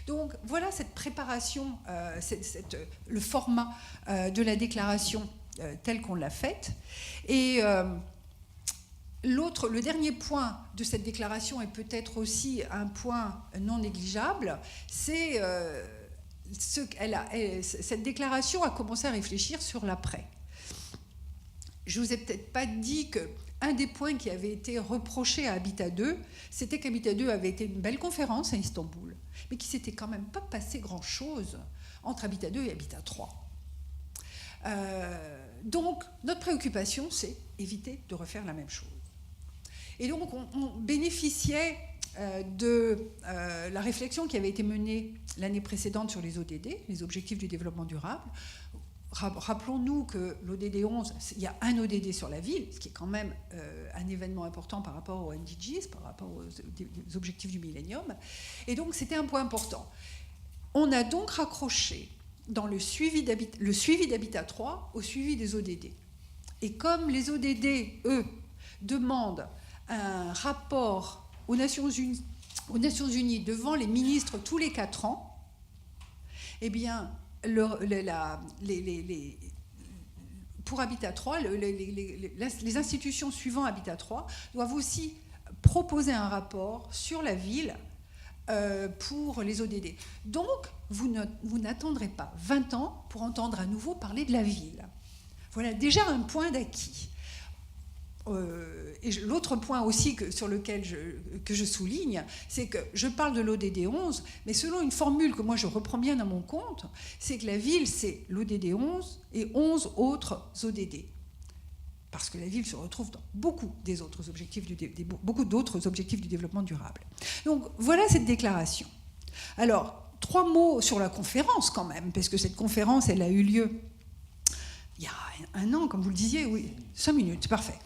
Donc voilà cette préparation, le format de la déclaration telle qu'on l'a faite. Et le dernier point de cette déclaration, et peut-être aussi un point non négligeable, c'est... cette déclaration a commencé à réfléchir sur l'après. Je ne vous ai peut-être pas dit qu'un des points qui avait été reproché à Habitat 2, c'était qu'Habitat 2 avait été une belle conférence à Istanbul, mais qu'il ne s'était quand même pas passé grand-chose entre Habitat 2 et Habitat 3. Donc, notre préoccupation, c'est éviter de refaire la même chose. Et donc, on bénéficiait de la réflexion qui avait été menée l'année précédente sur les ODD, les objectifs du développement durable. Rappelons-nous que l'ODD 11, il y a un ODD sur la ville, ce qui est quand même un événement important par rapport aux MDGs, par rapport aux objectifs du millénium. Et donc, c'était un point important. On a donc raccroché dans le suivi d'Habitat 3 au suivi des ODD. Et comme les ODD, eux, demandent un rapport aux Nations Unies devant les ministres tous les 4 ans, eh bien, pour Habitat 3, les institutions suivant Habitat 3 doivent aussi proposer un rapport sur la ville pour les ODD. Donc, vous n'attendrez pas 20 ans pour entendre à nouveau parler de la ville. Voilà déjà un point d'acquis. Et l'autre point aussi sur lequel je souligne, c'est que je parle de l'ODD 11, mais selon une formule que moi je reprends bien à mon compte, c'est que la ville, c'est l'ODD 11 et 11 autres ODD. Parce que la ville se retrouve dans beaucoup d'autres objectifs du développement durable. Donc voilà cette déclaration. Alors, 3 mots sur la conférence quand même, parce que cette conférence, elle a eu lieu il y a un an, comme vous le disiez, oui, 5 minutes, parfait.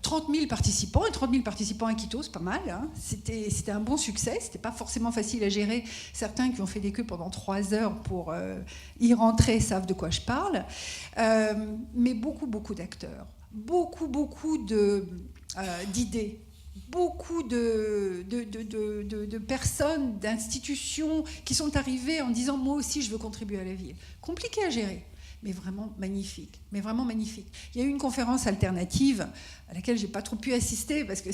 30 000 participants, et 30 000 participants à Quito, c'est pas mal. Hein. C'était un bon succès, c'était pas forcément facile à gérer. Certains qui ont fait des queues pendant 3 heures pour y rentrer savent de quoi je parle. Mais beaucoup d'acteurs, beaucoup d'idées, beaucoup de personnes, d'institutions qui sont arrivées en disant « moi aussi, je veux contribuer à la ville ». Compliqué à gérer. Mais vraiment magnifique, Il y a eu une conférence alternative à laquelle je n'ai pas trop pu assister parce que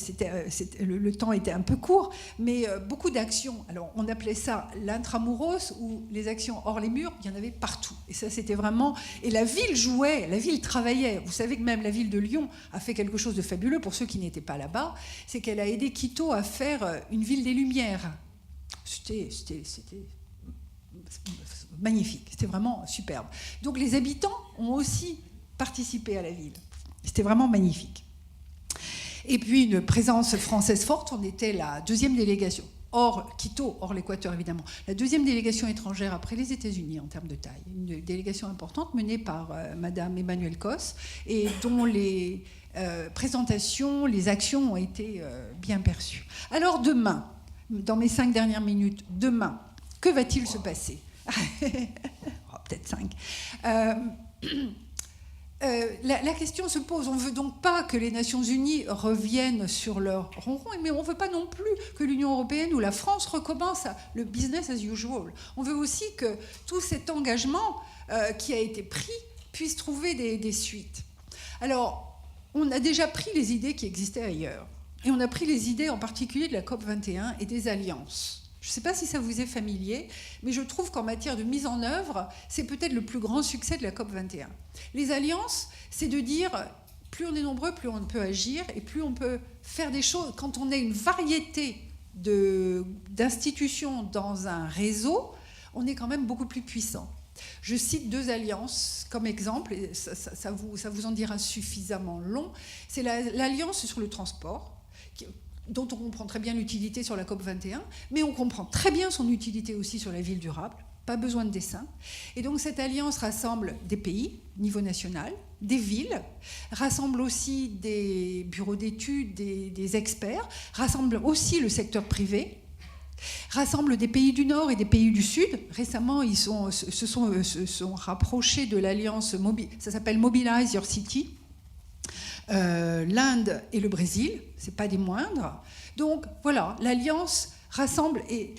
le temps était un peu court, mais beaucoup d'actions. Alors, on appelait ça l'intramuros ou les actions hors les murs, il y en avait partout. Et ça, c'était vraiment... Et la ville jouait, la ville travaillait. Vous savez que même la ville de Lyon a fait quelque chose de fabuleux pour ceux qui n'étaient pas là-bas, c'est qu'elle a aidé Quito à faire une ville des Lumières. C'était magnifique, c'était vraiment superbe. Donc les habitants ont aussi participé à la ville. C'était vraiment magnifique. Et puis une présence française forte, on était la 2e délégation. hors Quito, hors l'Équateur évidemment. La deuxième délégation étrangère après les États-Unis en termes de taille. Une délégation importante menée par Madame Emmanuelle Cos et dont les présentations, les actions ont été bien perçues. Alors demain, dans mes 5 dernières minutes, demain, que va-t-il se passer? Peut-être 5. La question se pose. On ne veut donc pas que les Nations Unies reviennent sur leur ronron, mais on ne veut pas non plus que l'Union européenne ou la France recommence le business as usual. On veut aussi que tout cet engagement qui a été pris puisse trouver des suites. Alors, on a déjà pris les idées qui existaient ailleurs. Et on a pris les idées en particulier de la COP21 et des alliances. Je ne sais pas si ça vous est familier, mais je trouve qu'en matière de mise en œuvre, c'est peut-être le plus grand succès de la COP21. Les alliances, c'est de dire, plus on est nombreux, plus on peut agir, et plus on peut faire des choses. Quand on a une variété d'institutions dans un réseau, on est quand même beaucoup plus puissant. Je cite 2 alliances comme exemple, et ça vous en dira suffisamment long. C'est l'alliance sur le transport, dont on comprend très bien l'utilité sur la COP21, mais on comprend très bien son utilité aussi sur la ville durable, pas besoin de dessin. Et donc cette alliance rassemble des pays, niveau national, des villes, rassemble aussi des bureaux d'études, des experts, rassemble aussi le secteur privé, rassemble des pays du Nord et des pays du Sud. Récemment, ils se sont rapprochés de l'alliance, ça s'appelle Mobilize Your City. L'Inde et le Brésil, c'est pas des moindres. Donc voilà, l'alliance rassemble et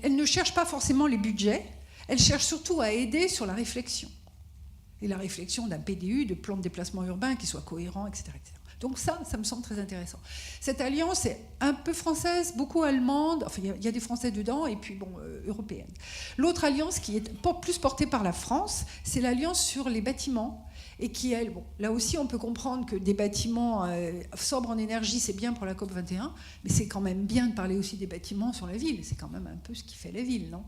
elle ne cherche pas forcément les budgets, elle cherche surtout à aider sur la réflexion. Et la réflexion d'un PDU, de plan de déplacement urbain qui soit cohérent, etc. etc. Donc ça me semble très intéressant. Cette alliance est un peu française, beaucoup allemande, enfin il y a des Français dedans, et puis bon, européenne. L'autre alliance qui est plus portée par la France, c'est l'alliance sur les bâtiments, et qui, elle, bon, là aussi on peut comprendre que des bâtiments sobres en énergie, c'est bien pour la COP21, mais c'est quand même bien de parler aussi des bâtiments sur la ville, c'est quand même un peu ce qui fait la ville, non ?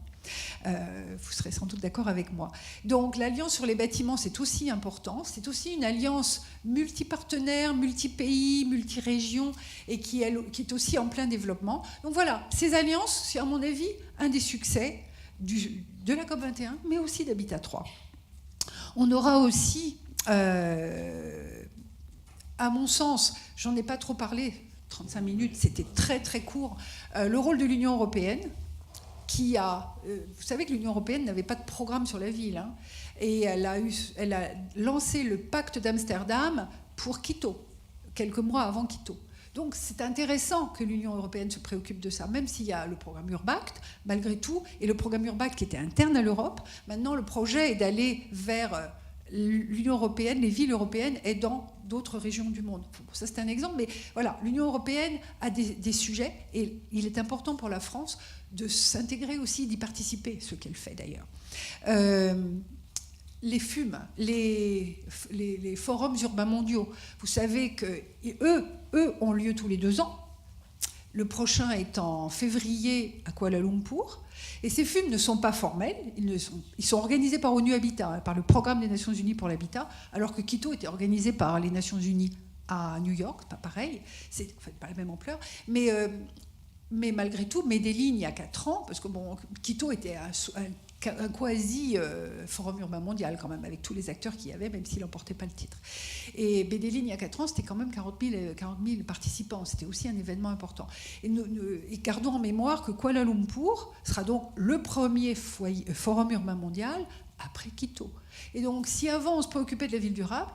Vous serez sans doute d'accord avec moi. Donc l'alliance sur les bâtiments, c'est aussi important. C'est aussi une alliance multipartenaire, multi-pays, multi-régions, et qui est aussi en plein développement. Donc voilà, ces alliances, c'est à mon avis un des succès de la COP21, mais aussi d'Habitat 3. On aura aussi, à mon sens, j'en ai pas trop parlé, 35 minutes, c'était très très court, le rôle de l'Union européenne, qui a... vous savez que l'Union européenne n'avait pas de programme sur la ville, hein, et elle a lancé le pacte d'Amsterdam pour Quito, quelques mois avant Quito. Donc c'est intéressant que l'Union européenne se préoccupe de ça, même s'il y a le programme Urbact, malgré tout, et le programme Urbact qui était interne à l'Europe. Maintenant, le projet est d'aller vers l'Union européenne, les villes européennes, et dans d'autres régions du monde. Ça, c'est un exemple, mais voilà, l'Union européenne a des sujets, et il est important pour la France de s'intégrer aussi, d'y participer, ce qu'elle fait d'ailleurs. Les FUM, les forums urbains mondiaux, vous savez qu'eux ont lieu tous les 2 ans. Le prochain est en février à Kuala Lumpur. Et ces FUM ne sont pas formels, ils sont organisés par ONU Habitat, par le Programme des Nations Unies pour l'habitat, alors que Quito était organisé par les Nations Unies à New York, pas pareil, c'est enfin, pas la même ampleur, mais malgré tout, Medellín, il y a 4 ans, parce que bon, Quito était un quasi-forum urbain mondial quand même, avec tous les acteurs qu'il y avait, même s'il n'emportait pas le titre. Et Medellín, il y a 4 ans, c'était quand même 40 000 participants. C'était aussi un événement important. Et gardons en mémoire que Kuala Lumpur sera donc le premier forum urbain mondial après Quito. Et donc, si avant on se préoccupait de la ville durable,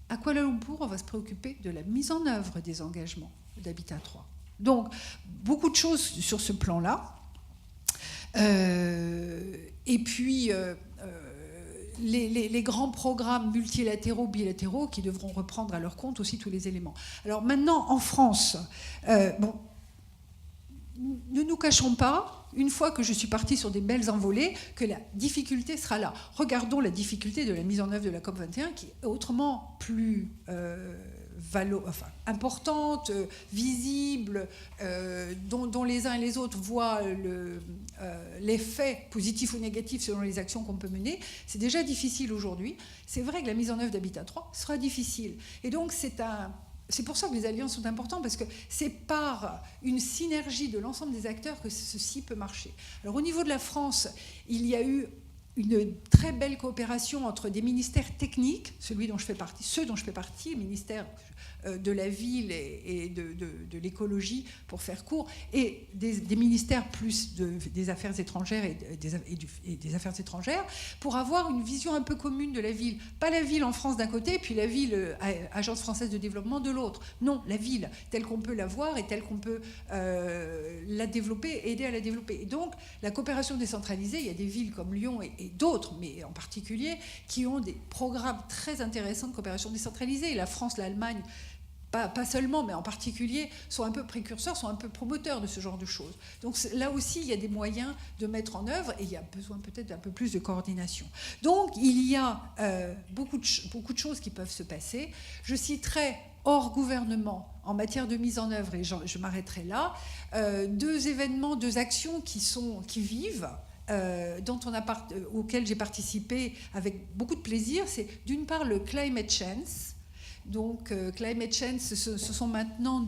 à Kuala Lumpur, on va se préoccuper de la mise en œuvre des engagements d'Habitat 3. Donc, beaucoup de choses sur ce plan-là. Et puis, les grands programmes multilatéraux, bilatéraux, qui devront reprendre à leur compte aussi tous les éléments. Alors maintenant, en France, bon, ne nous cachons pas, une fois que je suis partie sur des belles envolées, que la difficulté sera là. Regardons la difficulté de la mise en œuvre de la COP21, qui est autrement plus importante, visible, dont les uns et les autres voient l'effet positif ou négatif selon les actions qu'on peut mener. C'est déjà difficile aujourd'hui. C'est vrai que la mise en œuvre d'Habitat 3 sera difficile. Et donc c'est c'est pour ça que les alliances sont importantes, parce que c'est par une synergie de l'ensemble des acteurs que ceci peut marcher. Alors au niveau de la France, il y a eu une très belle coopération entre des ministères techniques, ceux dont je fais partie, ministère de la ville et de l'écologie, pour faire court, et des ministères plus des affaires étrangères et des affaires étrangères, pour avoir une vision un peu commune de la ville. Pas la ville en France d'un côté, puis la ville, Agence française de développement, de l'autre. Non, la ville, telle qu'on peut la voir et telle qu'on peut la développer, aider à la développer. Et donc, la coopération décentralisée, il y a des villes comme Lyon et d'autres, mais en particulier, qui ont des programmes très intéressants de coopération décentralisée. La France, l'Allemagne, pas seulement, mais en particulier, sont un peu précurseurs, sont un peu promoteurs de ce genre de choses. Donc là aussi, il y a des moyens de mettre en œuvre, et il y a besoin peut-être d'un peu plus de coordination. Donc il y a beaucoup de choses qui peuvent se passer. Je citerai hors gouvernement, en matière de mise en œuvre, et je m'arrêterai là, 2 événements, 2 actions qui vivent, auxquelles j'ai participé avec beaucoup de plaisir. C'est d'une part le Climate Change. Donc, Climate Change, ce sont maintenant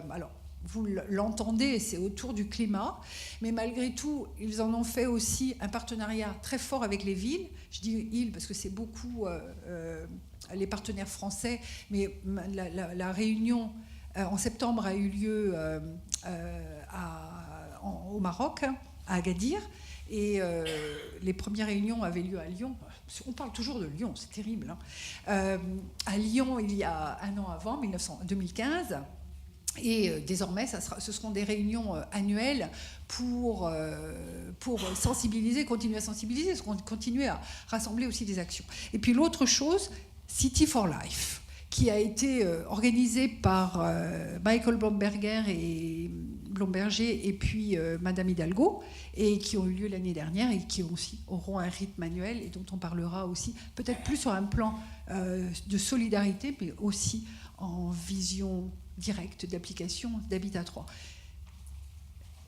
alors, vous l'entendez, c'est autour du climat, mais malgré tout, ils en ont fait aussi un partenariat très fort avec les villes. Je dis ils parce que c'est beaucoup les partenaires français, mais la réunion en septembre a eu lieu au Maroc, à Agadir, et les premières réunions avaient lieu à Lyon. On parle toujours de Lyon, c'est terrible. À Lyon, il y a un an avant, 2015, et désormais, ce seront des réunions annuelles pour sensibiliser, continuer à sensibiliser, continuer à rassembler aussi des actions. Et puis l'autre chose, City for Life, qui a été organisé par Michael Blomberger et puis Madame Hidalgo, et qui ont eu lieu l'année dernière et qui aussi auront un rythme annuel et dont on parlera aussi, peut-être plus sur un plan de solidarité, mais aussi en vision directe d'application d'Habitat 3.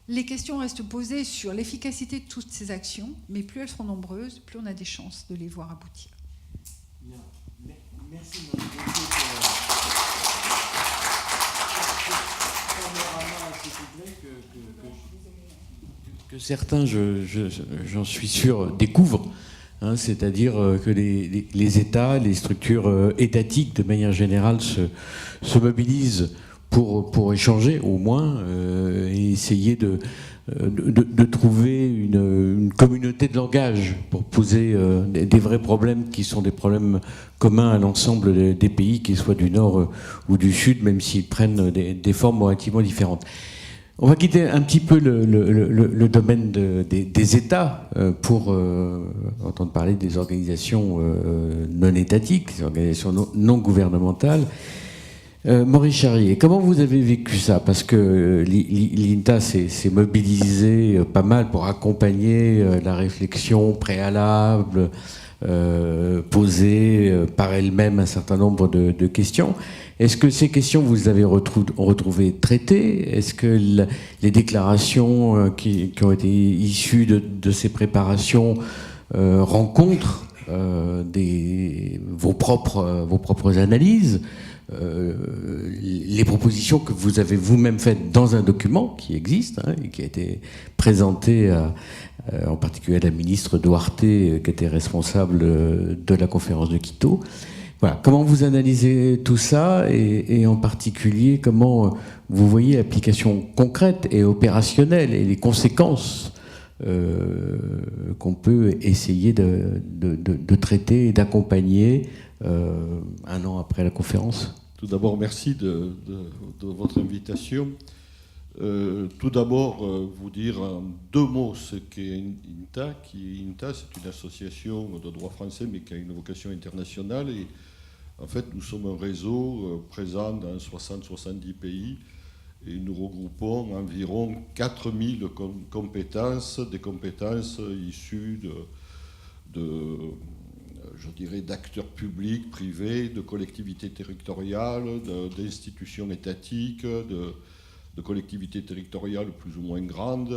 Les questions restent posées sur l'efficacité de toutes ces actions, mais plus elles seront nombreuses, plus on a des chances de les voir aboutir. Bien. Merci. Que certains, j'en suis sûr, découvrent, hein, c'est-à-dire que les États, les structures étatiques de manière générale se mobilisent pour échanger au moins et essayer de trouver une communauté de langage pour poser des vrais problèmes qui sont des problèmes communs à l'ensemble des pays, qu'ils soient du Nord ou du Sud, même s'ils prennent des formes relativement différentes. On va quitter un petit peu le domaine des États pour entendre parler des organisations non étatiques, des organisations non gouvernementales. Maurice Charrier, comment vous avez vécu ça? Parce que l'INTA s'est mobilisé pas mal pour accompagner la réflexion préalable, poser par elle-même un certain nombre de questions. Est-ce que ces questions, vous les avez retrouvées traitées? Est-ce que les déclarations qui ont été issues de ces préparations rencontrent vos propres analyses, les propositions que vous avez vous-même faites dans un document qui existe, hein, et qui a été présenté en particulier à la ministre Duarte, qui était responsable de la conférence de Quito? Voilà. Comment vous analysez tout ça et en particulier comment vous voyez l'application concrète et opérationnelle et les conséquences qu'on peut essayer de traiter et d'accompagner un an après la conférence? Tout d'abord, merci de votre invitation. Tout d'abord, vous dire en 2 mots ce qu'est INTA. INTA, c'est une association de droit français, mais qui a une vocation internationale. Et en fait, nous sommes un réseau présent dans 60-70 pays. Et nous regroupons environ 4000 compétences, des compétences issues je dirais, d'acteurs publics, privés, de collectivités territoriales, d'institutions étatiques, de collectivités territoriales plus ou moins grandes,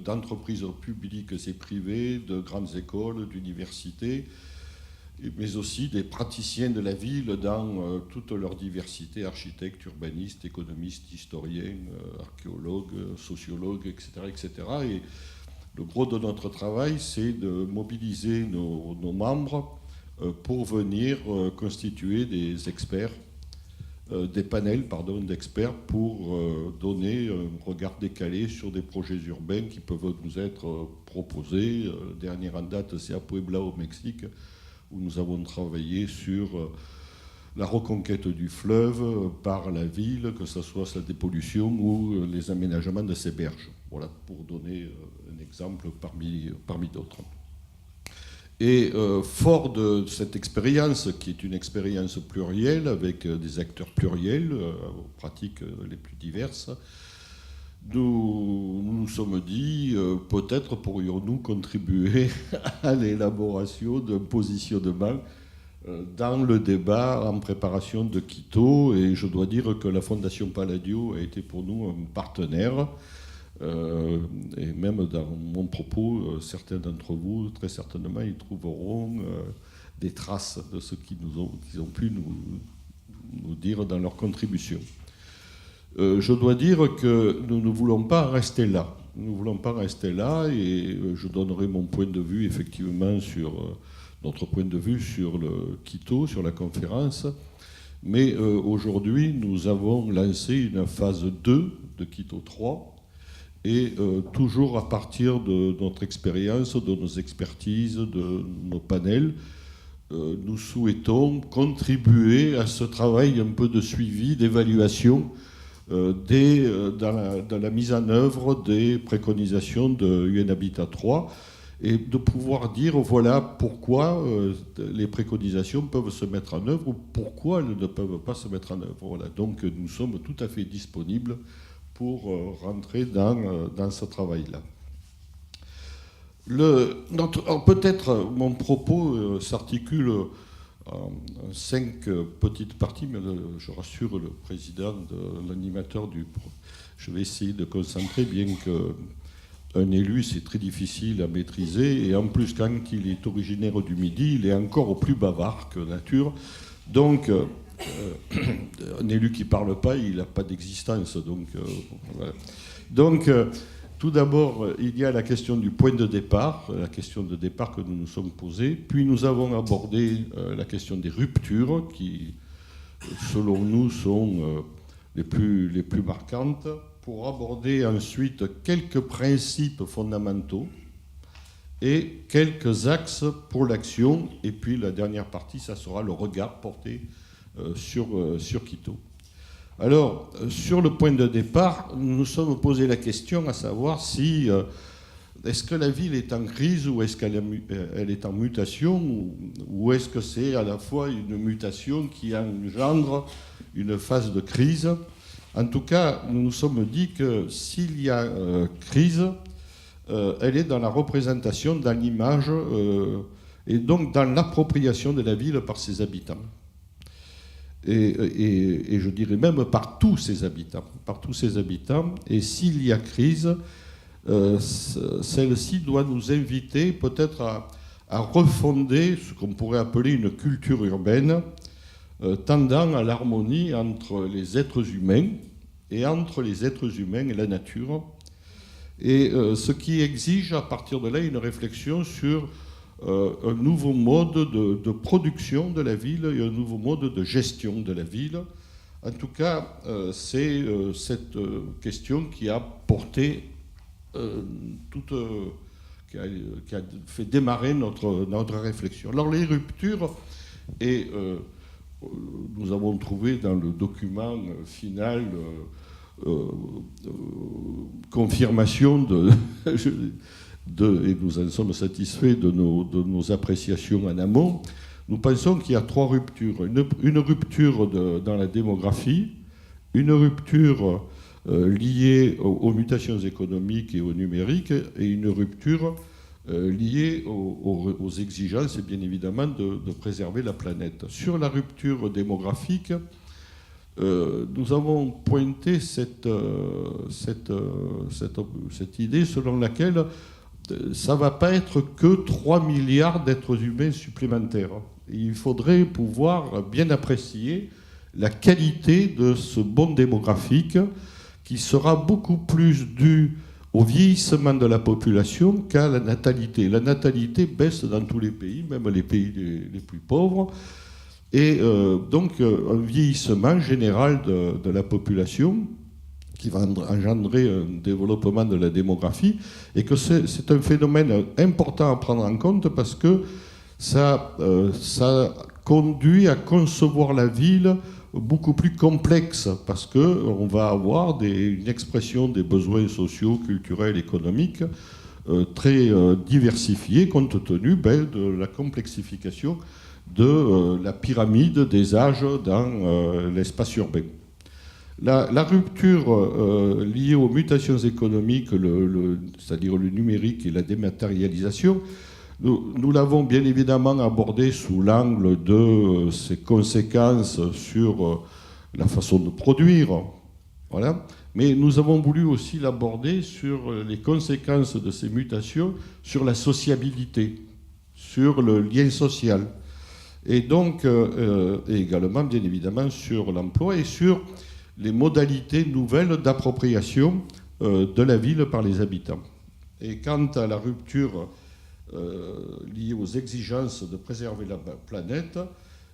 d'entreprises publiques et privées, de grandes écoles, d'universités. mais aussi des praticiens de la ville dans toute leur diversité, architectes, urbanistes, économistes, historiens, archéologues, sociologues, etc., etc. Et le gros de notre travail, c'est de mobiliser nos membres pour venir constituer des experts, des panels d'experts pour donner un regard décalé sur des projets urbains qui peuvent nous être proposés. Le dernier en date, c'est à Puebla au Mexique, où nous avons travaillé sur la reconquête du fleuve par la ville, que ce soit sa dépollution ou les aménagements de ses berges. Voilà, pour donner un exemple parmi d'autres. Et fort de cette expérience, qui est une expérience plurielle, avec des acteurs pluriels, aux pratiques les plus diverses, nous nous sommes dit, peut-être pourrions-nous contribuer à l'élaboration d'un positionnement dans le débat en préparation de Quito. Et je dois dire que la Fondation Palladio a été pour nous un partenaire. Et même dans mon propos, certains d'entre vous, très certainement, y trouveront des traces de ce qu'ils ont pu nous dire dans leur contribution. Je dois dire que nous ne voulons pas rester là. Nous ne voulons pas rester là, et je donnerai mon point de vue, effectivement, sur notre point de vue sur le Quito, sur la conférence. Mais aujourd'hui, nous avons lancé une phase 2 de Quito 3, et toujours à partir de notre expérience, de nos expertises, de nos panels, nous souhaitons contribuer à ce travail un peu de suivi, d'évaluation dans la mise en œuvre des préconisations de UN Habitat 3, et de pouvoir dire voilà pourquoi les préconisations peuvent se mettre en œuvre ou pourquoi elles ne peuvent pas se mettre en œuvre. Voilà. Donc nous sommes tout à fait disponibles pour rentrer dans ce travail-là. Peut-être mon propos s'articule en 5 petites parties, mais je rassure le président, l'animateur je vais essayer de concentrer, bien qu'un élu, c'est très difficile à maîtriser, et en plus, quand il est originaire du Midi, il est encore plus bavard que nature. Donc, un élu qui ne parle pas, il n'a pas d'existence. Donc, voilà. Donc, tout d'abord, il y a la question du point de départ, la question de départ que nous nous sommes posée. Puis nous avons abordé la question des ruptures qui, selon nous, sont les plus marquantes, pour aborder ensuite quelques principes fondamentaux et quelques axes pour l'action. Et puis la dernière partie, ça sera le regard porté sur Quito. Alors, sur le point de départ, nous nous sommes posé la question à savoir si est-ce que la ville est en crise ou est-ce qu'elle est en mutation, ou est-ce que c'est à la fois une mutation qui engendre une phase de crise. En tout cas, nous nous sommes dit que s'il y a crise, elle est dans la représentation, dans l'image, et donc dans l'appropriation de la ville par ses habitants. Et je dirais même par tous ses habitants. Et s'il y a crise, celle-ci doit nous inviter peut-être à refonder ce qu'on pourrait appeler une culture urbaine, tendant à l'harmonie entre les êtres humains et entre les êtres humains et la nature. Et ce qui exige à partir de là une réflexion sur un nouveau mode de production de la ville et un nouveau mode de gestion de la ville. En tout cas, c'est cette question qui a porté qui a fait démarrer notre réflexion. Alors les ruptures, et nous avons trouvé dans le document final confirmation et nous en sommes satisfaits de nos appréciations en amont. Nous pensons qu'il y a 3 ruptures. Une rupture dans la démographie, une rupture liée aux mutations économiques et au numérique, et une rupture liée aux exigences, et bien évidemment, de préserver la planète. Sur la rupture démographique, nous avons pointé cette idée selon laquelle ça ne va pas être que 3 milliards d'êtres humains supplémentaires. il faudrait pouvoir bien apprécier la qualité de ce bond démographique qui sera beaucoup plus dû au vieillissement de la population qu'à la natalité. La natalité baisse dans tous les pays, même les pays les plus pauvres, et donc un vieillissement général de la population qui va engendrer un développement de la démographie, et que c'est un phénomène important à prendre en compte parce que ça conduit à concevoir la ville beaucoup plus complexe, parce qu'on va avoir une expression des besoins sociaux, culturels, économiques très diversifiée, compte tenu de la complexification de la pyramide des âges dans l'espace urbain. La rupture liée aux mutations économiques, c'est-à-dire le numérique et la dématérialisation, nous l'avons bien évidemment abordé sous l'angle de ses conséquences sur la façon de produire, voilà. Mais nous avons voulu aussi l'aborder sur les conséquences de ces mutations sur la sociabilité, sur le lien social, et donc et également bien évidemment sur l'emploi et sur les modalités nouvelles d'appropriation de la ville par les habitants. Et quant à la rupture liée aux exigences de préserver la planète,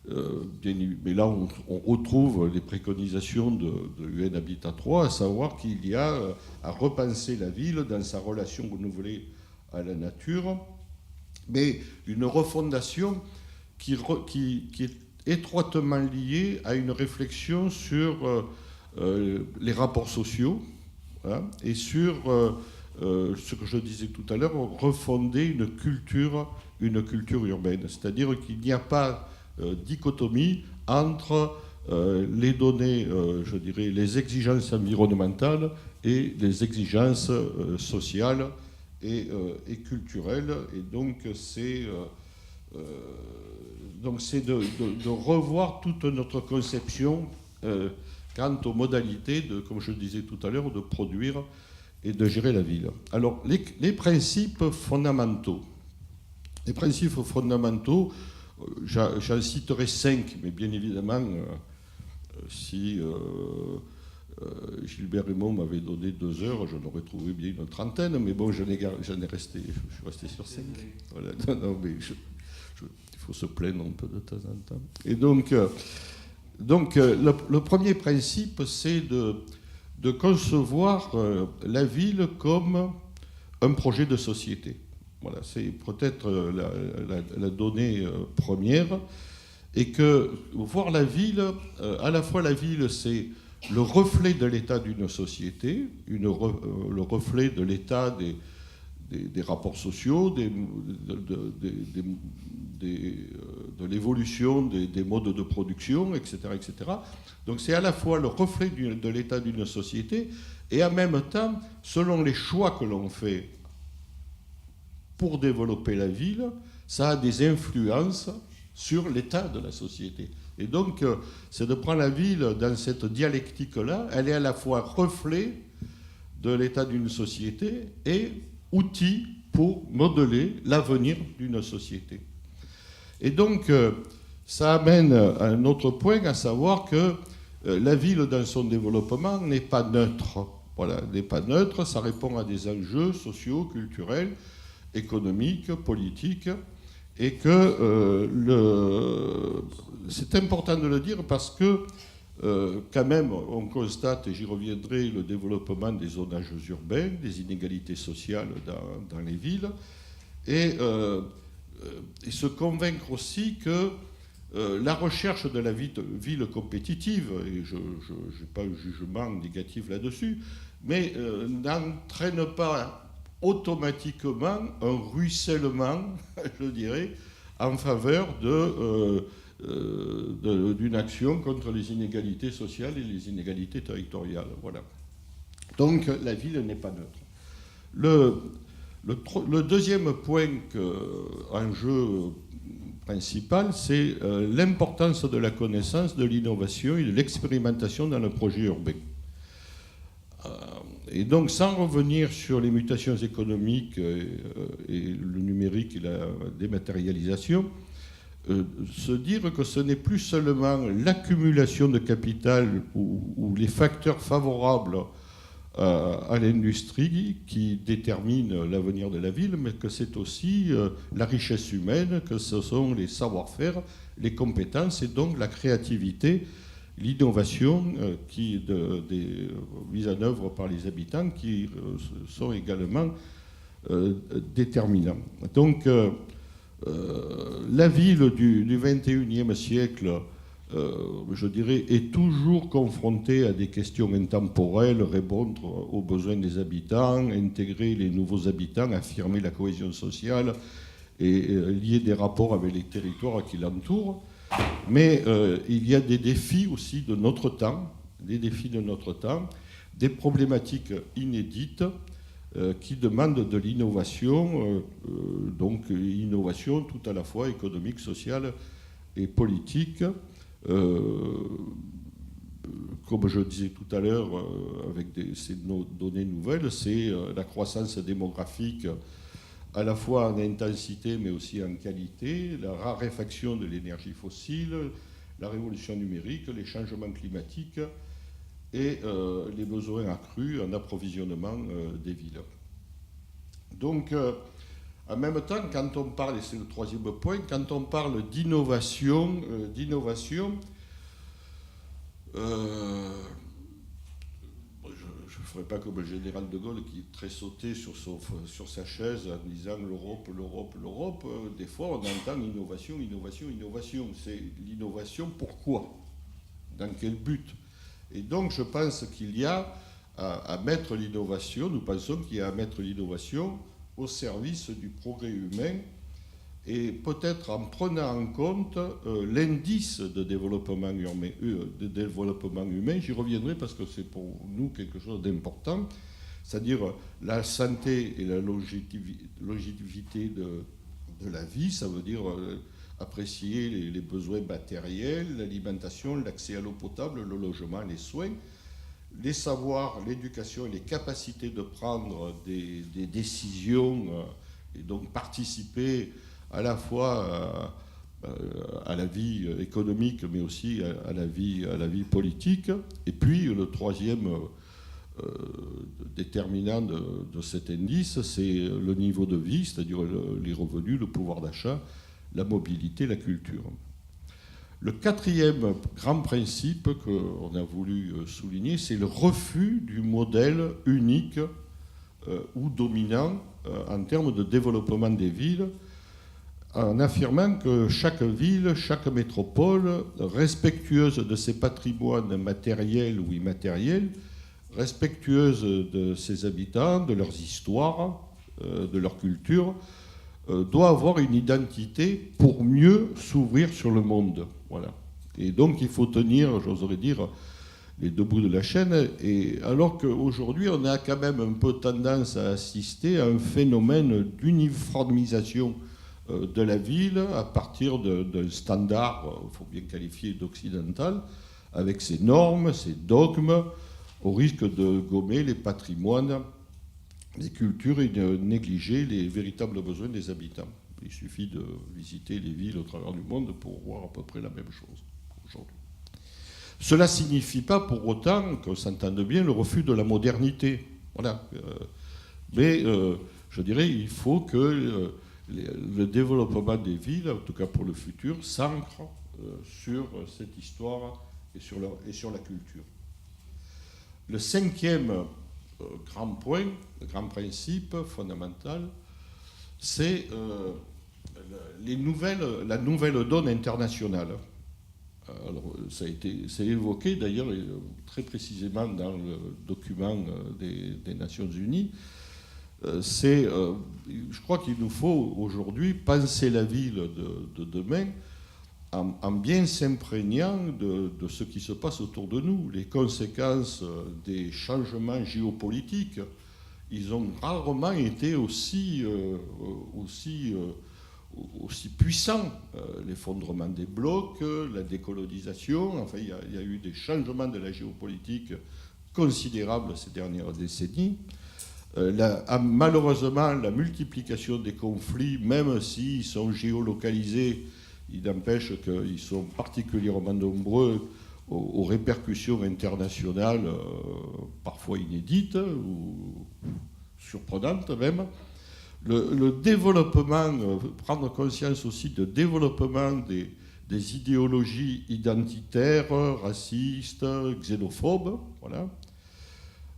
mais là on retrouve les préconisations de UN Habitat 3, à savoir qu'il y a à repenser la ville dans sa relation renouvelée à la nature, mais une refondation qui est étroitement liée à une réflexion sur les rapports sociaux, hein, et sur ce que je disais tout à l'heure, refonder une culture urbaine. C'est-à-dire qu'il n'y a pas dichotomie entre les données, je dirais, les exigences environnementales et les exigences sociales et culturelles. Et donc c'est de revoir toute notre conception quant aux modalités, comme je le disais tout à l'heure, de produire et de gérer la ville. Alors, les principes fondamentaux. Les principes fondamentaux, j'en citerai 5, mais bien évidemment, si Gilbert Raymond m'avait donné 2 heures, j'en aurais trouvé bien une trentaine, mais bon, je suis resté sur 5. Voilà. Non, mais il faut se plaindre un peu de temps en temps. Et donc le premier principe, c'est de concevoir la ville comme un projet de société. Voilà, c'est peut-être la donnée première. Et que voir la ville, à la fois la ville, c'est le reflet de l'état d'une société, le reflet de l'état des rapports sociaux, de l'évolution des modes de production, etc., etc. Donc c'est à la fois le reflet de l'état d'une société et en même temps, selon les choix que l'on fait pour développer la ville, ça a des influences sur l'état de la société. Et donc, c'est de prendre la ville dans cette dialectique-là. Elle est à la fois reflet de l'état d'une société et outil pour modeler l'avenir d'une société. Et donc, ça amène à un autre point, à savoir que la ville, dans son développement, n'est pas neutre. Voilà, n'est pas neutre, ça répond à des enjeux sociaux, culturels, économiques, politiques, et que c'est important de le dire parce que quand même, on constate, et j'y reviendrai, le développement des zonages urbains, des inégalités sociales dans les villes, et se convaincre aussi que la recherche de la ville compétitive, et je n'ai pas un jugement négatif là-dessus, mais n'entraîne pas automatiquement un ruissellement, je dirais, en faveur d'une action contre les inégalités sociales et les inégalités territoriales. Voilà. Donc la ville n'est pas neutre. Le deuxième point, enjeu principal, c'est l'importance de la connaissance, de l'innovation et de l'expérimentation dans le projet urbain. Et donc, sans revenir sur les mutations économiques et le numérique et la dématérialisation, se dire que ce n'est plus seulement l'accumulation de capital ou les facteurs favorables à l'industrie qui déterminent l'avenir de la ville, mais que c'est aussi la richesse humaine, que ce sont les savoir-faire, les compétences et donc la créativité, l'innovation mise en œuvre par les habitants qui sont également déterminants. Donc la ville du XXIe siècle, je dirais, est toujours confrontée à des questions intemporelles, répondre aux besoins des habitants, intégrer les nouveaux habitants, affirmer la cohésion sociale et lier des rapports avec les territoires qui l'entourent. Mais il y a des défis aussi de notre temps, des problématiques inédites qui demandent de l'innovation, donc innovation tout à la fois économique, sociale et politique. Comme je disais tout à l'heure, avec ces données nouvelles, c'est la croissance démographique à la fois en intensité mais aussi en qualité, la raréfaction de l'énergie fossile, la révolution numérique, les changements climatiques et les besoins accrus en approvisionnement des villes. Donc, en même temps, quand on parle, et c'est le troisième point, quand on parle d'innovation, je ne ferai pas comme le général de Gaulle qui tressautait sur sa chaise en disant l'Europe, l'Europe, l'Europe. Des fois, on entend innovation, innovation, innovation. C'est l'innovation, pourquoi? Dans quel but? Et donc, je pense qu'il y a à mettre l'innovation, nous pensons qu'il y a à mettre l'innovation au service du progrès humain et peut-être en prenant en compte l'indice de développement humain, j'y reviendrai parce que c'est pour nous quelque chose d'important, c'est-à-dire la santé et la longévité de la vie, ça veut dire apprécier les besoins matériels, l'alimentation, l'accès à l'eau potable, le logement, les soins, les savoirs, l'éducation et les capacités de prendre des décisions et donc participer à la fois à la vie économique mais aussi à la vie politique. Et puis le troisième déterminant de cet indice, c'est le niveau de vie, c'est-à-dire les revenus, le pouvoir d'achat, la mobilité, la culture. Le quatrième grand principe qu'on a voulu souligner, c'est le refus du modèle unique ou dominant en termes de développement des villes, en affirmant que chaque ville, chaque métropole, respectueuse de ses patrimoines matériels ou immatériels, respectueuse de ses habitants, de leurs histoires, de leur culture, doit avoir une identité pour mieux s'ouvrir sur le monde. Voilà. Et donc il faut tenir, j'oserais dire, les deux bouts de la chaîne. Et alors qu'aujourd'hui, on a quand même un peu tendance à assister à un phénomène d'uniformisation de la ville à partir d'un standard, il faut bien qualifier d'occidental, avec ses normes, ses dogmes, au risque de gommer les patrimoines, les cultures et de négliger les véritables besoins des habitants. Il suffit de visiter les villes au travers du monde pour voir à peu près la même chose aujourd'hui. Cela ne signifie pas pour autant, qu'on s'entende bien, le refus de la modernité. Voilà. Mais je dirais il faut que le développement des villes, en tout cas pour le futur, s'ancre sur cette histoire et sur la culture. Le cinquième grand point, le grand principe fondamental, c'est la nouvelle donne internationale. Alors, c'est évoqué d'ailleurs très précisément dans le document des Nations Unies. Je crois qu'il nous faut aujourd'hui penser la ville de demain en bien s'imprégnant de ce qui se passe autour de nous. Les conséquences des changements géopolitiques, ils ont rarement été aussi puissants. L'effondrement des blocs, la décolonisation, enfin il y a eu des changements de la géopolitique considérables ces dernières décennies. Malheureusement, la multiplication des conflits, même s'ils sont géolocalisés, Il n'empêche qu'ils sont particulièrement nombreux aux répercussions internationales, parfois inédites ou surprenantes même. Le développement, prendre conscience aussi du développement des idéologies identitaires, racistes, xénophobes, voilà.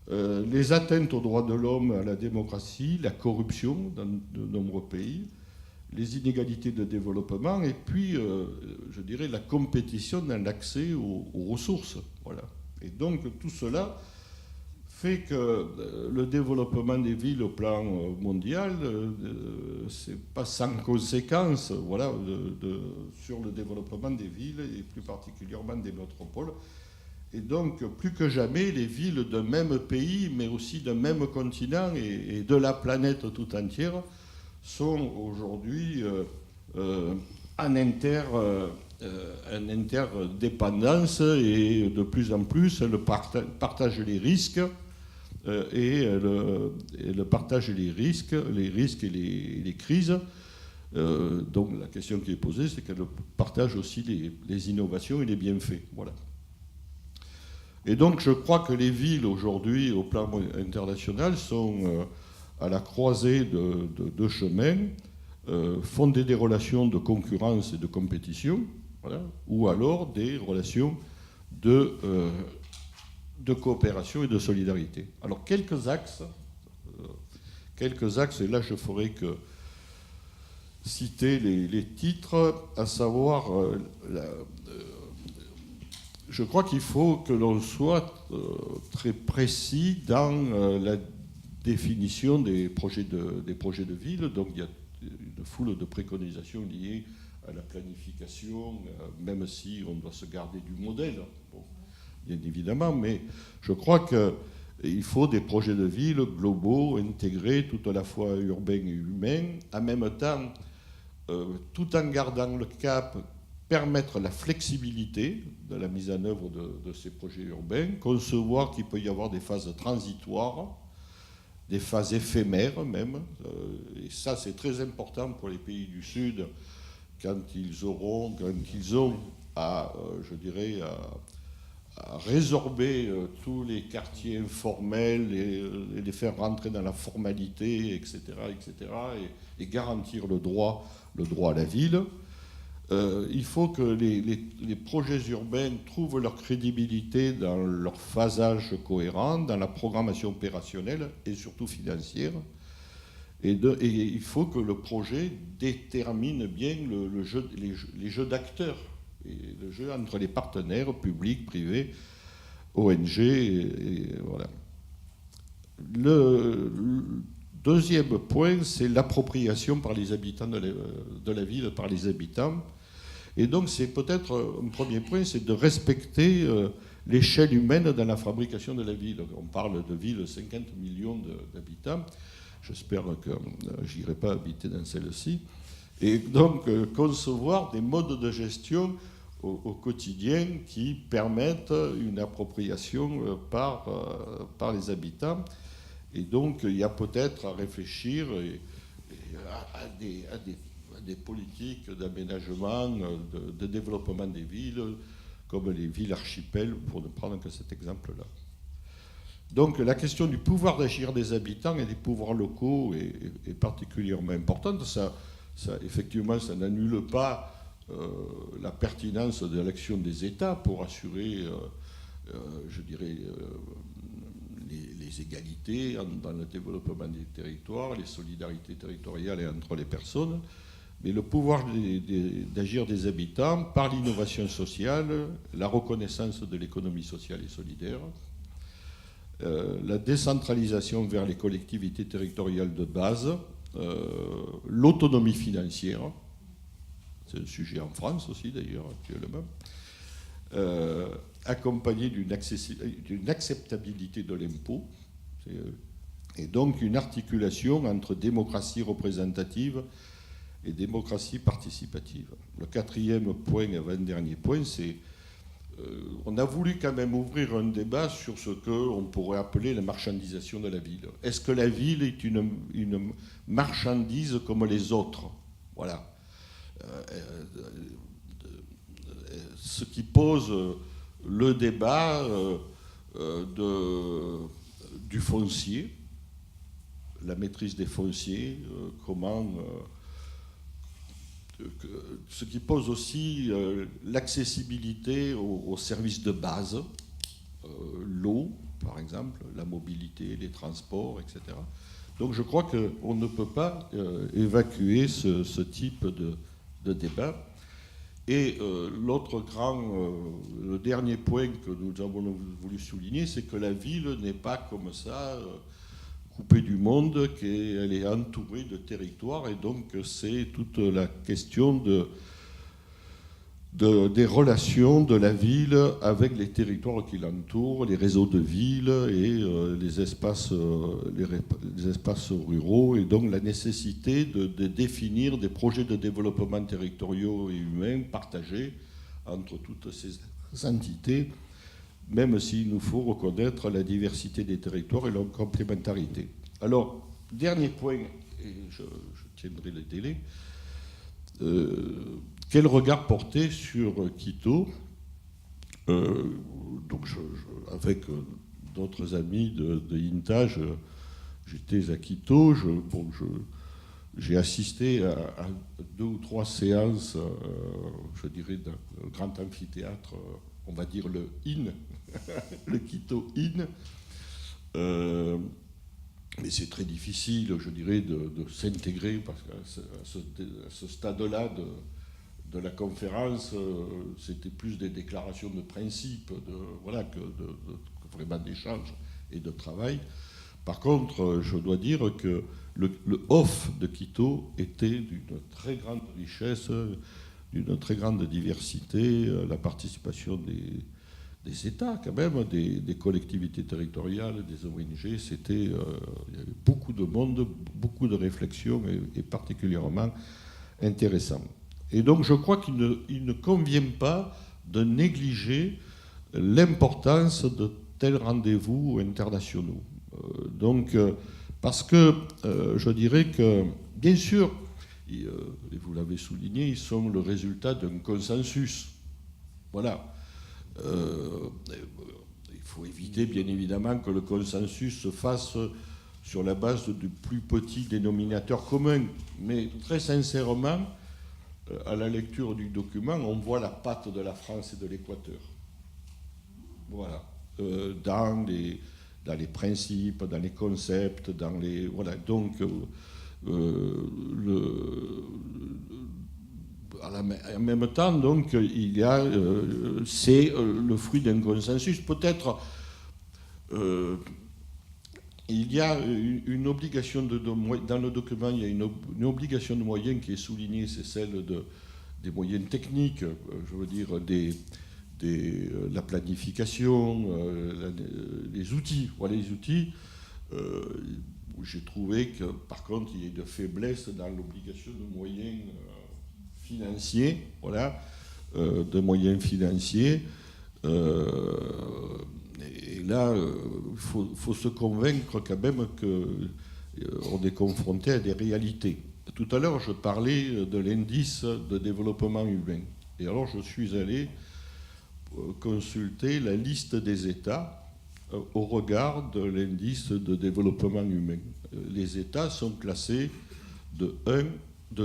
Les atteintes aux droits de l'homme, à la démocratie, la corruption dans de nombreux pays, les inégalités de développement et puis, je dirais, la compétition dans l'accès aux ressources. Voilà. Et donc tout cela fait que le développement des villes au plan mondial, c'est pas sans conséquence, voilà, sur le développement des villes et plus particulièrement des métropoles. Et donc, plus que jamais, les villes d'un même pays, mais aussi d'un même continent et de la planète tout entière, sont aujourd'hui en interdépendance et de plus en plus, elles partagent les risques et elles partagent les risques et les crises. Donc, la question qui est posée, c'est qu'elles partagent aussi les innovations et les bienfaits. Voilà. Et donc, je crois que les villes, aujourd'hui, au plan international, sont à la croisée de deux chemins, fonder des relations de concurrence et de compétition, voilà, ou alors des relations de coopération et de solidarité. Alors, quelques axes, et là, je ferai que citer les titres, à savoir... je crois qu'il faut que l'on soit très précis dans la définition des projets de ville. Donc il y a une foule de préconisations liées à la planification, même si on doit se garder du modèle, bon, bien évidemment, mais je crois qu'il faut des projets de ville globaux, intégrés, tout à la fois urbains et humains, en même temps, tout en gardant le cap, permettre la flexibilité de la mise en œuvre de ces projets urbains, concevoir qu'il peut y avoir des phases transitoires, des phases éphémères même, et ça c'est très important pour les pays du Sud quand ils ont à, je dirais, à résorber tous les quartiers informels et les faire rentrer dans la formalité, etc., et garantir le droit à la ville. Il faut que les projets urbains trouvent leur crédibilité dans leur phasage cohérent, dans la programmation opérationnelle et surtout financière. Et il faut que le projet détermine bien les jeux d'acteurs, et le jeu entre les partenaires publics, privés, ONG, et voilà. Le deuxième point, c'est l'appropriation par les habitants de la ville, par les habitants. Et donc, c'est peut-être un premier point, c'est de respecter l'échelle humaine dans la fabrication de la ville. On parle de ville de 50 millions d'habitants. J'espère que je n'irai pas habiter dans celle-ci. Et donc, concevoir des modes de gestion au quotidien qui permettent une appropriation par les habitants. Et donc, il y a peut-être à réfléchir à des politiques d'aménagement, de développement des villes, comme les villes archipels, pour ne prendre que cet exemple-là. Donc la question du pouvoir d'agir des habitants et des pouvoirs locaux est particulièrement importante. Effectivement, ça n'annule pas la pertinence de l'action des États pour assurer, je dirais, les égalités dans le développement des territoires, les solidarités territoriales et entre les personnes. Mais le pouvoir d'agir des habitants par l'innovation sociale, la reconnaissance de l'économie sociale et solidaire, la décentralisation vers les collectivités territoriales de base, l'autonomie financière, c'est un sujet en France aussi d'ailleurs actuellement, accompagné d'une acceptabilité de l'impôt, et donc une articulation entre démocratie représentative et démocratie participative. Le quatrième point, avant-dernier point, c'est on a voulu quand même ouvrir un débat sur ce qu'on pourrait appeler la marchandisation de la ville. Est-ce que la ville est une marchandise comme les autres? Voilà. ce qui pose le débat du foncier, la maîtrise des fonciers, ce qui pose aussi l'accessibilité aux services de base, l'eau par exemple, la mobilité, les transports, etc. Donc je crois qu'on ne peut pas évacuer ce type de débat. Et le dernier point que nous avons voulu souligner, c'est que la ville n'est pas comme ça, coupée du monde, qu'elle est entourée de territoires, et donc c'est toute la question des relations de la ville avec les territoires qui l'entourent, les réseaux de villes et les espaces ruraux, et donc la nécessité de définir des projets de développement territoriaux et humains partagés entre toutes ces entités, même s'il nous faut reconnaître la diversité des territoires et leur complémentarité. Alors, dernier point, et je tiendrai le délai, quel regard porter sur Quito? Donc avec d'autres amis de INTA, j'étais à Quito, j'ai assisté à 2 ou 3 séances, je dirais, d'un grand amphithéâtre, on va dire le IN, le Quito IN. Mais c'est très difficile, je dirais, de s'intégrer, parce qu'à ce stade-là de la conférence, c'était plus des déclarations de principe, que vraiment d'échange et de travail. Par contre, je dois dire que le off de Quito était d'une très grande richesse, d'une très grande diversité, la participation des États, quand même, des collectivités territoriales, des ONG, il y avait beaucoup de monde, beaucoup de réflexions, et particulièrement intéressant. Et donc je crois qu'il ne convient pas de négliger l'importance de tels rendez-vous internationaux. Parce que je dirais que, bien sûr, et vous l'avez souligné, ils sont le résultat d'un consensus. Voilà. Il faut éviter, bien évidemment, que le consensus se fasse sur la base du plus petit dénominateur commun. Mais très sincèrement, à la lecture du document, on voit la patte de la France et de l'Équateur. Voilà. Dans les principes, dans les concepts, dans les... Voilà. Donc, en même temps, donc, il y a... c'est le fruit d'un consensus. Peut-être... il y a une obligation dans le document, il y a une obligation de moyens qui est soulignée, c'est celle des moyens techniques, je veux dire la planification, les outils. Voilà, les outils. J'ai trouvé que, par contre, il y a de faiblesse dans l'obligation de moyens financiers, voilà, de moyens financiers. Et là, il faut se convaincre quand même qu'on est confronté à des réalités. Tout à l'heure, je parlais de l'indice de développement humain. Et alors, je suis allé consulter la liste des États au regard de l'indice de développement humain. Les États sont classés de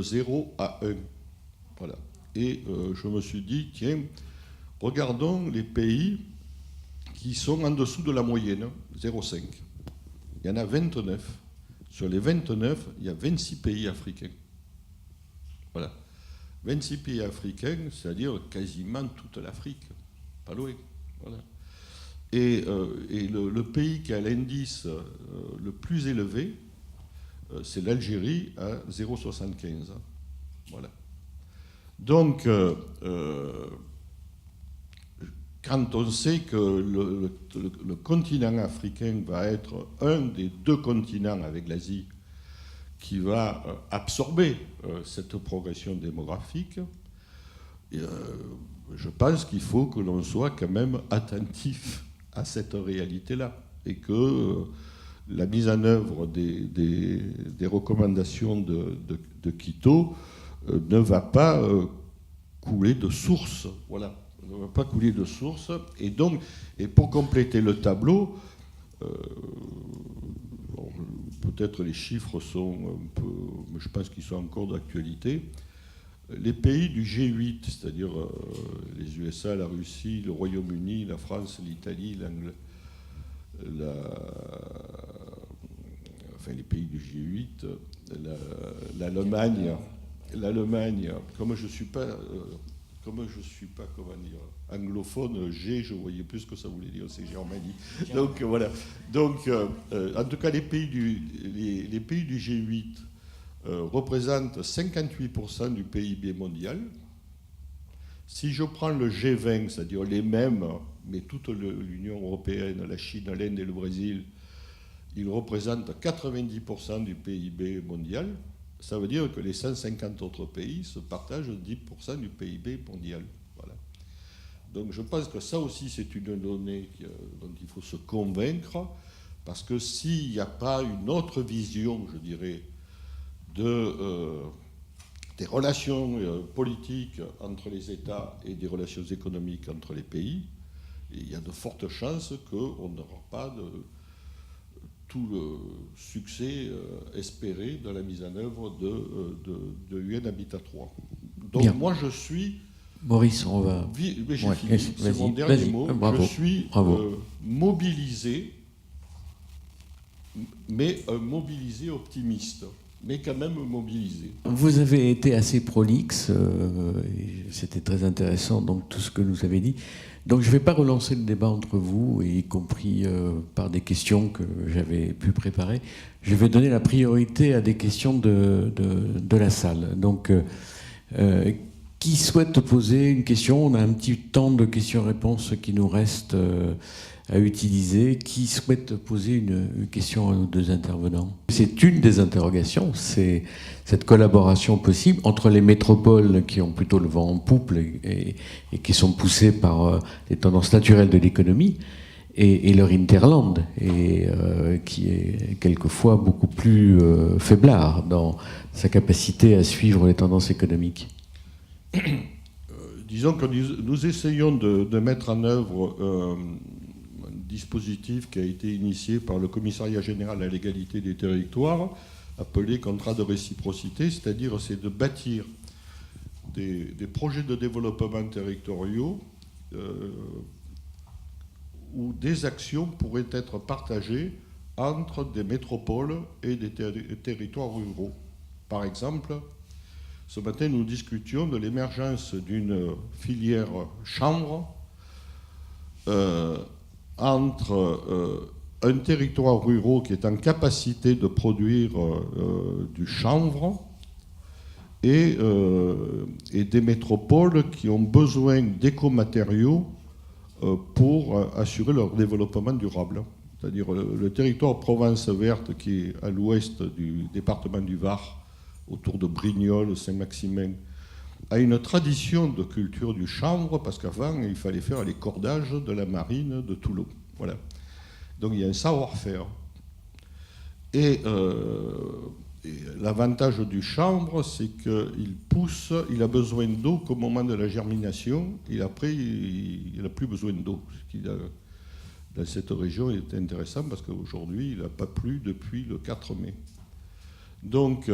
0 à 1. Voilà. Et je me suis dit, tiens, regardons les pays qui sont en dessous de la moyenne, 0,5. Il y en a 29. Sur les 29, il y a 26 pays africains. Voilà. 26 pays africains, c'est-à-dire quasiment toute l'Afrique. Pas loin. Voilà. Et le pays qui a l'indice le plus élevé, c'est l'Algérie à 0,75. Voilà. Donc, quand on sait que le continent africain va être un des 2 continents avec l'Asie qui va absorber cette progression démographique, je pense qu'il faut que l'on soit quand même attentif à cette réalité-là et que la mise en œuvre des recommandations de Quito ne va pas couler de source. Voilà, ne va pas couler de source. Et donc, et pour compléter le tableau, peut-être les chiffres sont un peu, mais je pense qu'ils sont encore d'actualité. Les pays du G8, c'est-à-dire les USA, la Russie, le Royaume-Uni, la France, l'Italie, enfin les pays du G8, l'Allemagne, comme je suis pas comment dire, anglophone, je voyais plus ce que ça voulait dire, c'est Germanie. Donc voilà. Donc en tout cas, les pays du G8 représentent 58% du PIB mondial. Si je prends le G20, c'est-à-dire les mêmes, mais toute l'Union européenne, la Chine, l'Inde et le Brésil, ils représentent 90% du PIB mondial. Ça veut dire que les 150 autres pays se partagent 10% du PIB mondial. Voilà. Donc je pense que ça aussi, c'est une donnée dont il faut se convaincre, parce que s'il n'y a pas une autre vision, je dirais, des relations politiques entre les États et des relations économiques entre les pays, il y a de fortes chances qu'on n'aura pas tout le succès espéré dans la mise en œuvre de UN Habitat 3. Donc bien. Moi je suis... Maurice, on va... Mais j'ai fini, c'est mon dernier mot. Bravo. Je suis mobilisé, mais mobilisé optimiste. Mais quand même mobilisé. Vous avez été assez prolixe, c'était très intéressant, donc tout ce que vous avez dit. Donc je ne vais pas relancer le débat entre vous, y compris par des questions que j'avais pu préparer. Je vais donner la priorité à des questions de la salle. Donc, qui souhaite poser une question? On a un petit temps de questions-réponses qui nous reste à utiliser. Qui souhaite poser une question à nos deux intervenants? C'est une des interrogations, c'est cette collaboration possible entre les métropoles qui ont plutôt le vent en poupe et qui sont poussées par les tendances naturelles de l'économie et leur hinterland, qui est quelquefois beaucoup plus faiblard dans sa capacité à suivre les tendances économiques. Disons que nous essayons de mettre en œuvre un dispositif qui a été initié par le Commissariat général à l'égalité des territoires, appelé contrat de réciprocité, c'est-à-dire c'est de bâtir des projets de développement territoriaux où des actions pourraient être partagées entre des métropoles et des territoires ruraux. Par exemple, ce matin, nous discutions de l'émergence d'une filière chanvre entre un territoire rural qui est en capacité de produire du chanvre et des métropoles qui ont besoin d'écomatériaux pour assurer leur développement durable. C'est-à-dire le territoire Provence verte qui est à l'ouest du département du Var, autour de Brignoles, Saint-Maximin, a une tradition de culture du chanvre, parce qu'avant, il fallait faire les cordages de la marine de Toulon. Voilà. Donc il y a un savoir-faire. Et l'avantage du chanvre, c'est qu'il pousse, il a besoin d'eau qu'au moment de la germination, et après, il n'a plus besoin d'eau. Ce qui, dans cette région, est intéressant, parce qu'aujourd'hui, il n'a pas plu depuis le 4 mai. Donc,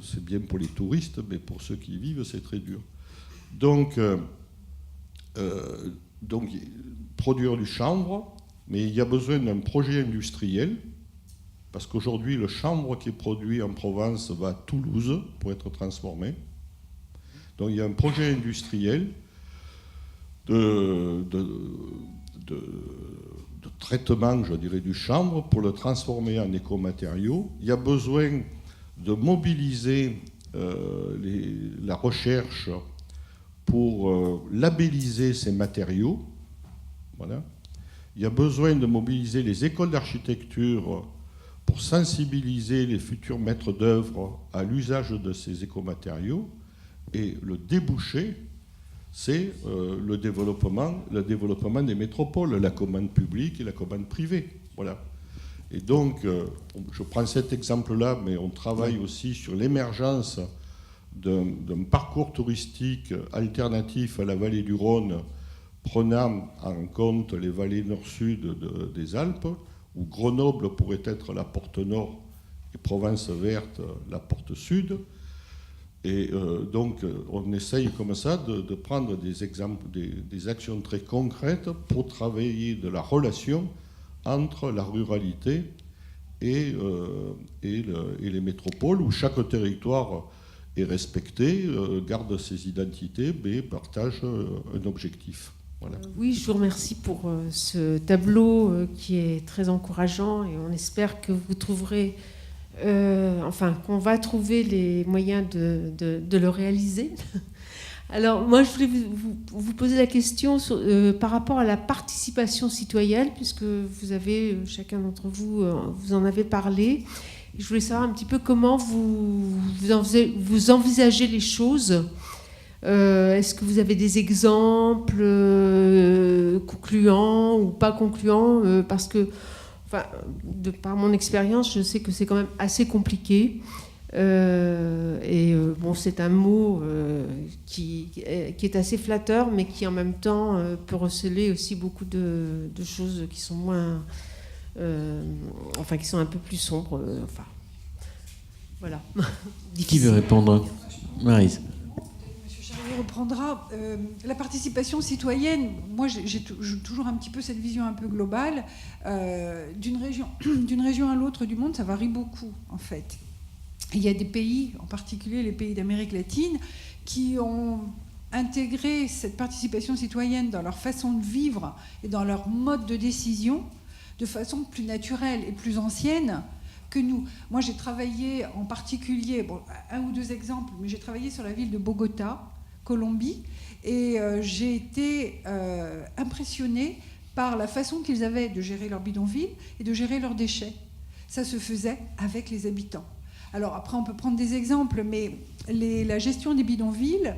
c'est bien pour les touristes, mais pour ceux qui y vivent, c'est très dur. Donc, produire du chanvre, mais il y a besoin d'un projet industriel, parce qu'aujourd'hui, le chanvre qui est produit en Provence va à Toulouse pour être transformé. Donc, il y a un projet industriel de traitement, je dirais, du chanvre pour le transformer en écomatériaux. Il y a besoin de mobiliser la recherche pour labelliser ces matériaux. Voilà. Il y a besoin de mobiliser les écoles d'architecture pour sensibiliser les futurs maîtres d'œuvre à l'usage de ces écomatériaux. Et le débouché, c'est le développement des métropoles, la commande publique et la commande privée. Voilà. Et donc, je prends cet exemple-là, mais on travaille aussi sur l'émergence d'un parcours touristique alternatif à la vallée du Rhône, prenant en compte les vallées nord-sud des Alpes, où Grenoble pourrait être la porte nord et Provence verte la porte sud. Et donc, on essaye comme ça de prendre des exemples, des actions très concrètes pour travailler de la relation entre la ruralité et les métropoles, où chaque territoire est respecté, garde ses identités, mais partage un objectif. Voilà. Oui, je vous remercie pour ce tableau qui est très encourageant, et on espère que vous trouverez, qu'on va trouver les moyens de le réaliser. Alors, moi, je voulais vous poser la question par rapport à la participation citoyenne, puisque vous avez, chacun d'entre vous, vous en avez parlé. Je voulais savoir un petit peu comment vous envisagez les choses. Est-ce que vous avez des exemples concluants ou pas concluants parce que, par mon expérience, je sais que c'est quand même assez compliqué. C'est un mot qui est assez flatteur, mais qui en même temps peut receler aussi beaucoup de choses qui sont moins, qui sont un peu plus sombres. Voilà. Qui veut répondre? Maryse. Monsieur Charlier reprendra. La participation citoyenne, moi j'ai toujours un petit peu cette vision un peu globale. D'une région à l'autre du monde, ça varie beaucoup en fait. Il y a des pays, en particulier les pays d'Amérique latine, qui ont intégré cette participation citoyenne dans leur façon de vivre et dans leur mode de décision de façon plus naturelle et plus ancienne que nous. Moi, j'ai travaillé en particulier, un ou deux exemples, mais j'ai travaillé sur la ville de Bogota, Colombie, et j'ai été impressionnée par la façon qu'ils avaient de gérer leur bidonville et de gérer leurs déchets. Ça se faisait avec les habitants. Alors après, on peut prendre des exemples, mais la gestion des bidonvilles,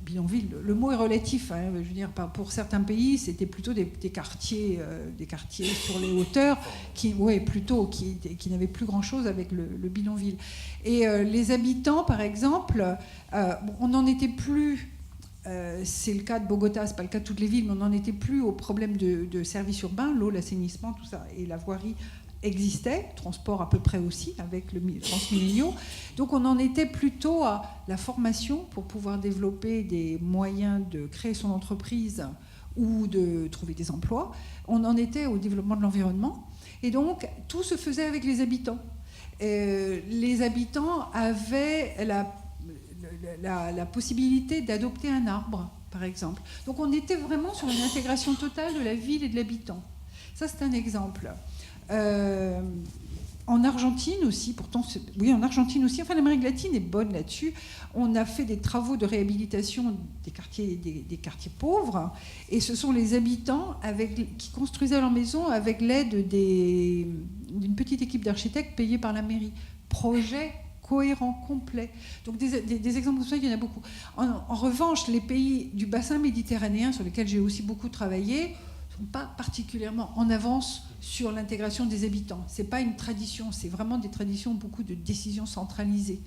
bidonville, le mot est relatif. Je veux dire, pour certains pays, c'était plutôt des quartiers sur les hauteurs qui n'avaient plus grand-chose avec le bidonville. Et les habitants, par exemple, on n'en était plus. C'est le cas de Bogota, c'est pas le cas de toutes les villes, mais on n'en était plus au problème de services urbains, l'eau, l'assainissement, tout ça, et la voirie existait, transport à peu près aussi, avec le Transmilenio. Donc on en était plutôt à la formation pour pouvoir développer des moyens de créer son entreprise ou de trouver des emplois. On en était au développement de l'environnement. Et donc tout se faisait avec les habitants. Les habitants avaient la possibilité d'adopter un arbre, par exemple. Donc on était vraiment sur une intégration totale de la ville et de l'habitant. Ça, c'est un exemple. En Argentine aussi, l'Amérique latine est bonne là-dessus. On a fait des travaux de réhabilitation des quartiers pauvres, et ce sont les habitants qui construisaient leur maison avec l'aide d'une petite équipe d'architectes payée par la mairie. Projet cohérent, complet. Donc des exemples comme ça, il y en a beaucoup. En revanche, les pays du bassin méditerranéen, sur lesquels j'ai aussi beaucoup travaillé, ne sont pas particulièrement en avance sur l'intégration des habitants. Ce n'est pas une tradition, c'est vraiment des traditions, beaucoup de décisions centralisées.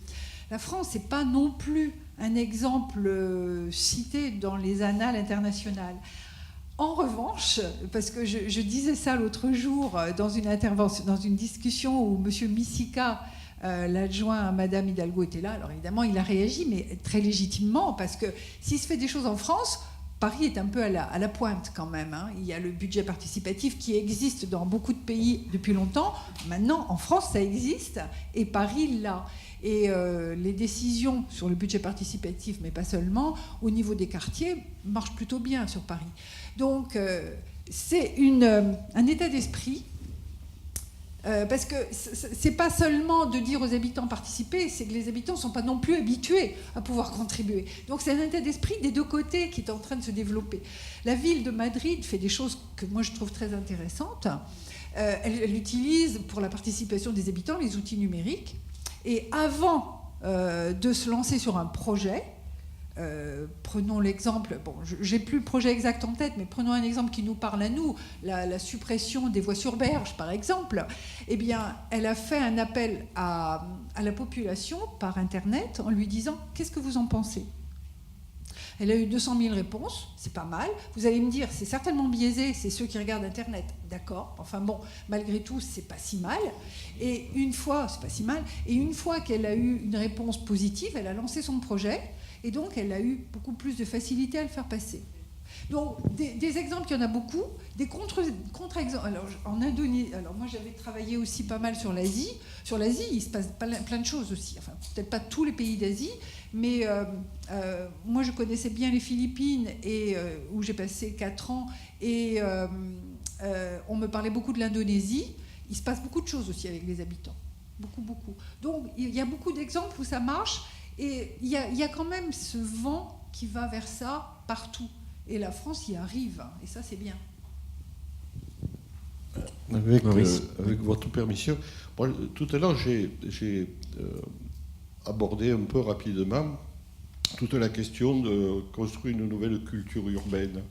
La France n'est pas non plus un exemple cité dans les annales internationales. En revanche, parce que je disais ça l'autre jour dans une intervention, dans une discussion où M. Missika, l'adjoint à Madame Hidalgo, était là, alors évidemment il a réagi, mais très légitimement, parce que s'il se fait des choses en France, Paris est un peu à la pointe quand même. Il y a le budget participatif qui existe dans beaucoup de pays depuis longtemps. Maintenant, en France, ça existe et Paris l'a. Et les décisions sur le budget participatif, mais pas seulement, au niveau des quartiers, marchent plutôt bien sur Paris. Donc, c'est un état d'esprit. Parce que c'est pas seulement de dire aux habitants participer, c'est que les habitants ne sont pas non plus habitués à pouvoir contribuer. Donc c'est un état d'esprit des deux côtés qui est en train de se développer. La ville de Madrid fait des choses que moi je trouve très intéressantes. Elle utilise pour la participation des habitants les outils numériques. Et avant de se lancer sur un projet, Prenons l'exemple, bon, j'ai plus le projet exact en tête, mais prenons un exemple qui nous parle à nous, la suppression des voies sur berge, par exemple. Eh bien, elle a fait un appel à la population par Internet en lui disant « Qu'est-ce que vous en pensez ?» Elle a eu 200 000 réponses, c'est pas mal. Vous allez me dire, c'est certainement biaisé, c'est ceux qui regardent Internet, d'accord. Enfin bon, malgré tout, c'est pas si mal. Et une fois, c'est pas si mal. Et une fois qu'elle a eu une réponse positive, elle a lancé son projet. Et donc, elle a eu beaucoup plus de facilité à le faire passer. Donc, des exemples, il y en a beaucoup. Des contre-exemples. Alors, en Indonésie, alors moi, j'avais travaillé aussi pas mal sur l'Asie. Sur l'Asie, il se passe plein de choses aussi. Enfin, peut-être pas tous les pays d'Asie, mais moi, je connaissais bien les Philippines, où j'ai passé 4 ans, et on me parlait beaucoup de l'Indonésie. Il se passe beaucoup de choses aussi avec les habitants. Beaucoup, beaucoup. Donc, il y a beaucoup d'exemples où ça marche. Et il y a quand même ce vent qui va vers ça partout. Et la France y arrive. Et ça, c'est bien. Avec votre permission. Bon, tout à l'heure, j'ai abordé un peu rapidement toute la question de construire une nouvelle culture urbaine.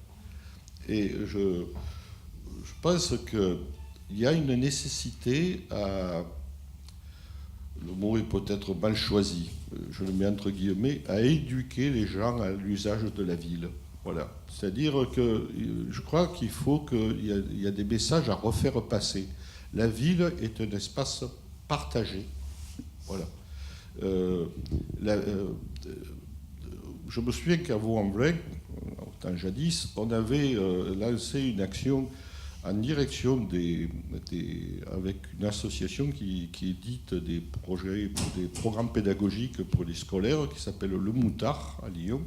Et je pense qu'il y a une nécessité à... Le mot est peut-être mal choisi, je le mets entre guillemets, à éduquer les gens à l'usage de la ville. Voilà. C'est-à-dire que je crois qu'il faut qu'il y a des messages à refaire passer. La ville est un espace partagé. Voilà. Je me souviens qu'à Vaux-en-Velin, au temps jadis, on avait lancé une action en direction avec une association qui édite des programmes pédagogiques pour les scolaires, qui s'appelle Le Moutard, à Lyon.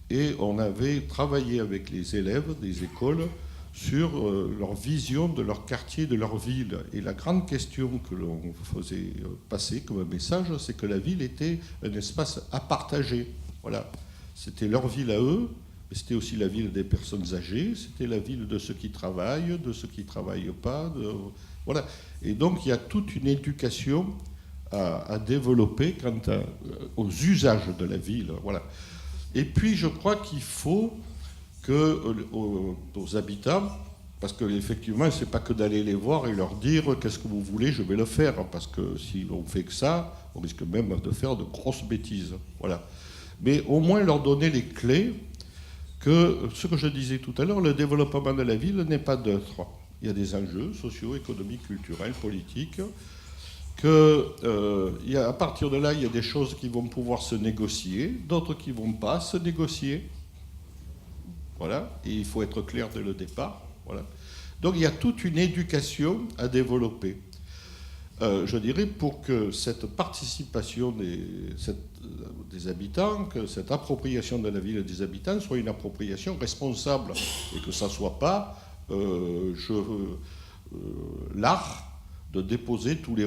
Et on avait travaillé avec les élèves des écoles sur leur vision de leur quartier, de leur ville. Et la grande question que l'on faisait passer comme message, c'est que la ville était un espace à partager. Voilà. C'était leur ville à eux, mais c'était aussi la ville des personnes âgées, c'était la ville de ceux qui travaillent, de ceux qui ne travaillent pas. Voilà. Et donc, il y a toute une éducation à développer quant aux usages de la ville. Voilà. Et puis, je crois qu'il faut aux habitants, parce qu'effectivement, ce n'est pas que d'aller les voir et leur dire « qu'est-ce que vous voulez, je vais le faire », parce que si on fait que ça, on risque même de faire de grosses bêtises. Voilà. Mais au moins leur donner les clés que, ce que je disais tout à l'heure, le développement de la ville n'est pas neutre. Il y a des enjeux sociaux, économiques, culturels, politiques, à partir de là, il y a des choses qui vont pouvoir se négocier, d'autres qui ne vont pas se négocier. Voilà, et il faut être clair dès le départ. Voilà. Donc il y a toute une éducation à développer. Je dirais pour que cette participation des habitants, que cette appropriation de la ville des habitants soit une appropriation responsable et que ça ne soit pas l'art de déposer tous les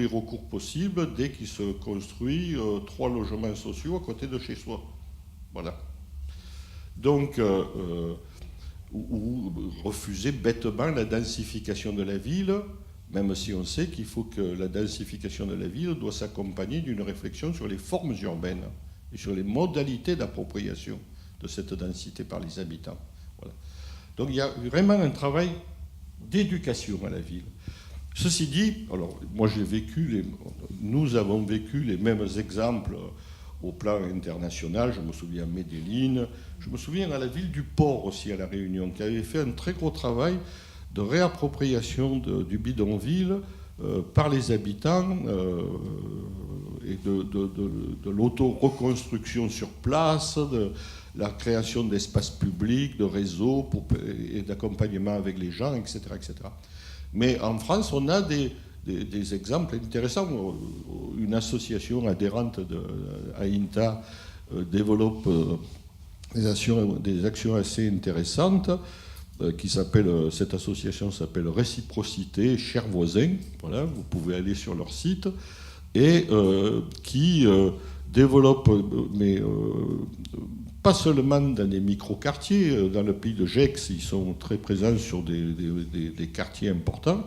recours possibles dès qu'il se construit 3 logements sociaux à côté de chez soi. Voilà. Donc, ou refuser bêtement la densification de la ville, même si on sait qu'il faut que la densification de la ville doit s'accompagner d'une réflexion sur les formes urbaines et sur les modalités d'appropriation de cette densité par les habitants. Voilà. Donc il y a vraiment un travail d'éducation à la ville. Ceci dit, alors moi nous avons vécu les mêmes exemples au plan international. Je me souviens à Medellín, je me souviens à la ville du Port aussi, à La Réunion, qui avait fait un très gros travail de réappropriation du bidonville par les habitants et de l'auto-reconstruction sur place, de la création d'espaces publics, de réseaux et d'accompagnement avec les gens, etc., etc. Mais en France, on a des exemples intéressants. Une association adhérente à INTA développe des actions assez intéressantes. Cette association s'appelle Réciprocité, chers voisins. Voilà, vous pouvez aller sur leur site. Et qui développe, mais pas seulement dans des micro-quartiers. Dans le pays de Gex, ils sont très présents sur des quartiers importants,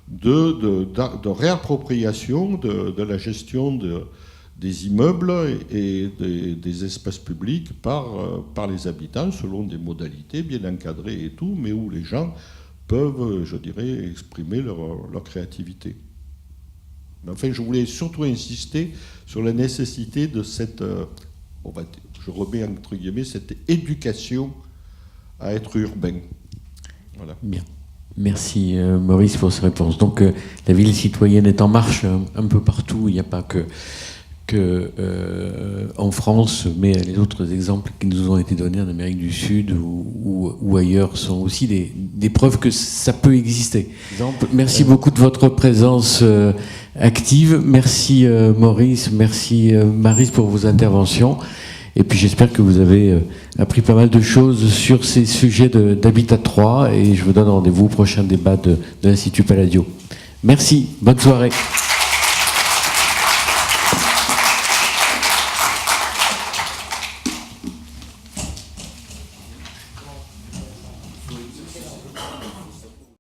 de réappropriation de la gestion des immeubles et des espaces publics par les habitants, selon des modalités bien encadrées et tout, mais où les gens peuvent, je dirais, exprimer leur créativité. Mais enfin, je voulais surtout insister sur la nécessité de cette, je remets entre guillemets, cette éducation à être urbain. Voilà. Bien. Merci Maurice pour cette réponse. Donc la ville citoyenne est en marche un peu partout. Il n'y a pas que en France, mais les autres exemples qui nous ont été donnés en Amérique du Sud ou ailleurs sont aussi des preuves que ça peut exister. Merci beaucoup de votre présence active. Merci Maurice, merci Maryse pour vos interventions. Et puis j'espère que vous avez appris pas mal de choses sur ces sujets d'Habitat 3 et je vous donne rendez-vous au prochain débat de l'Institut Palladio. Merci, bonne soirée.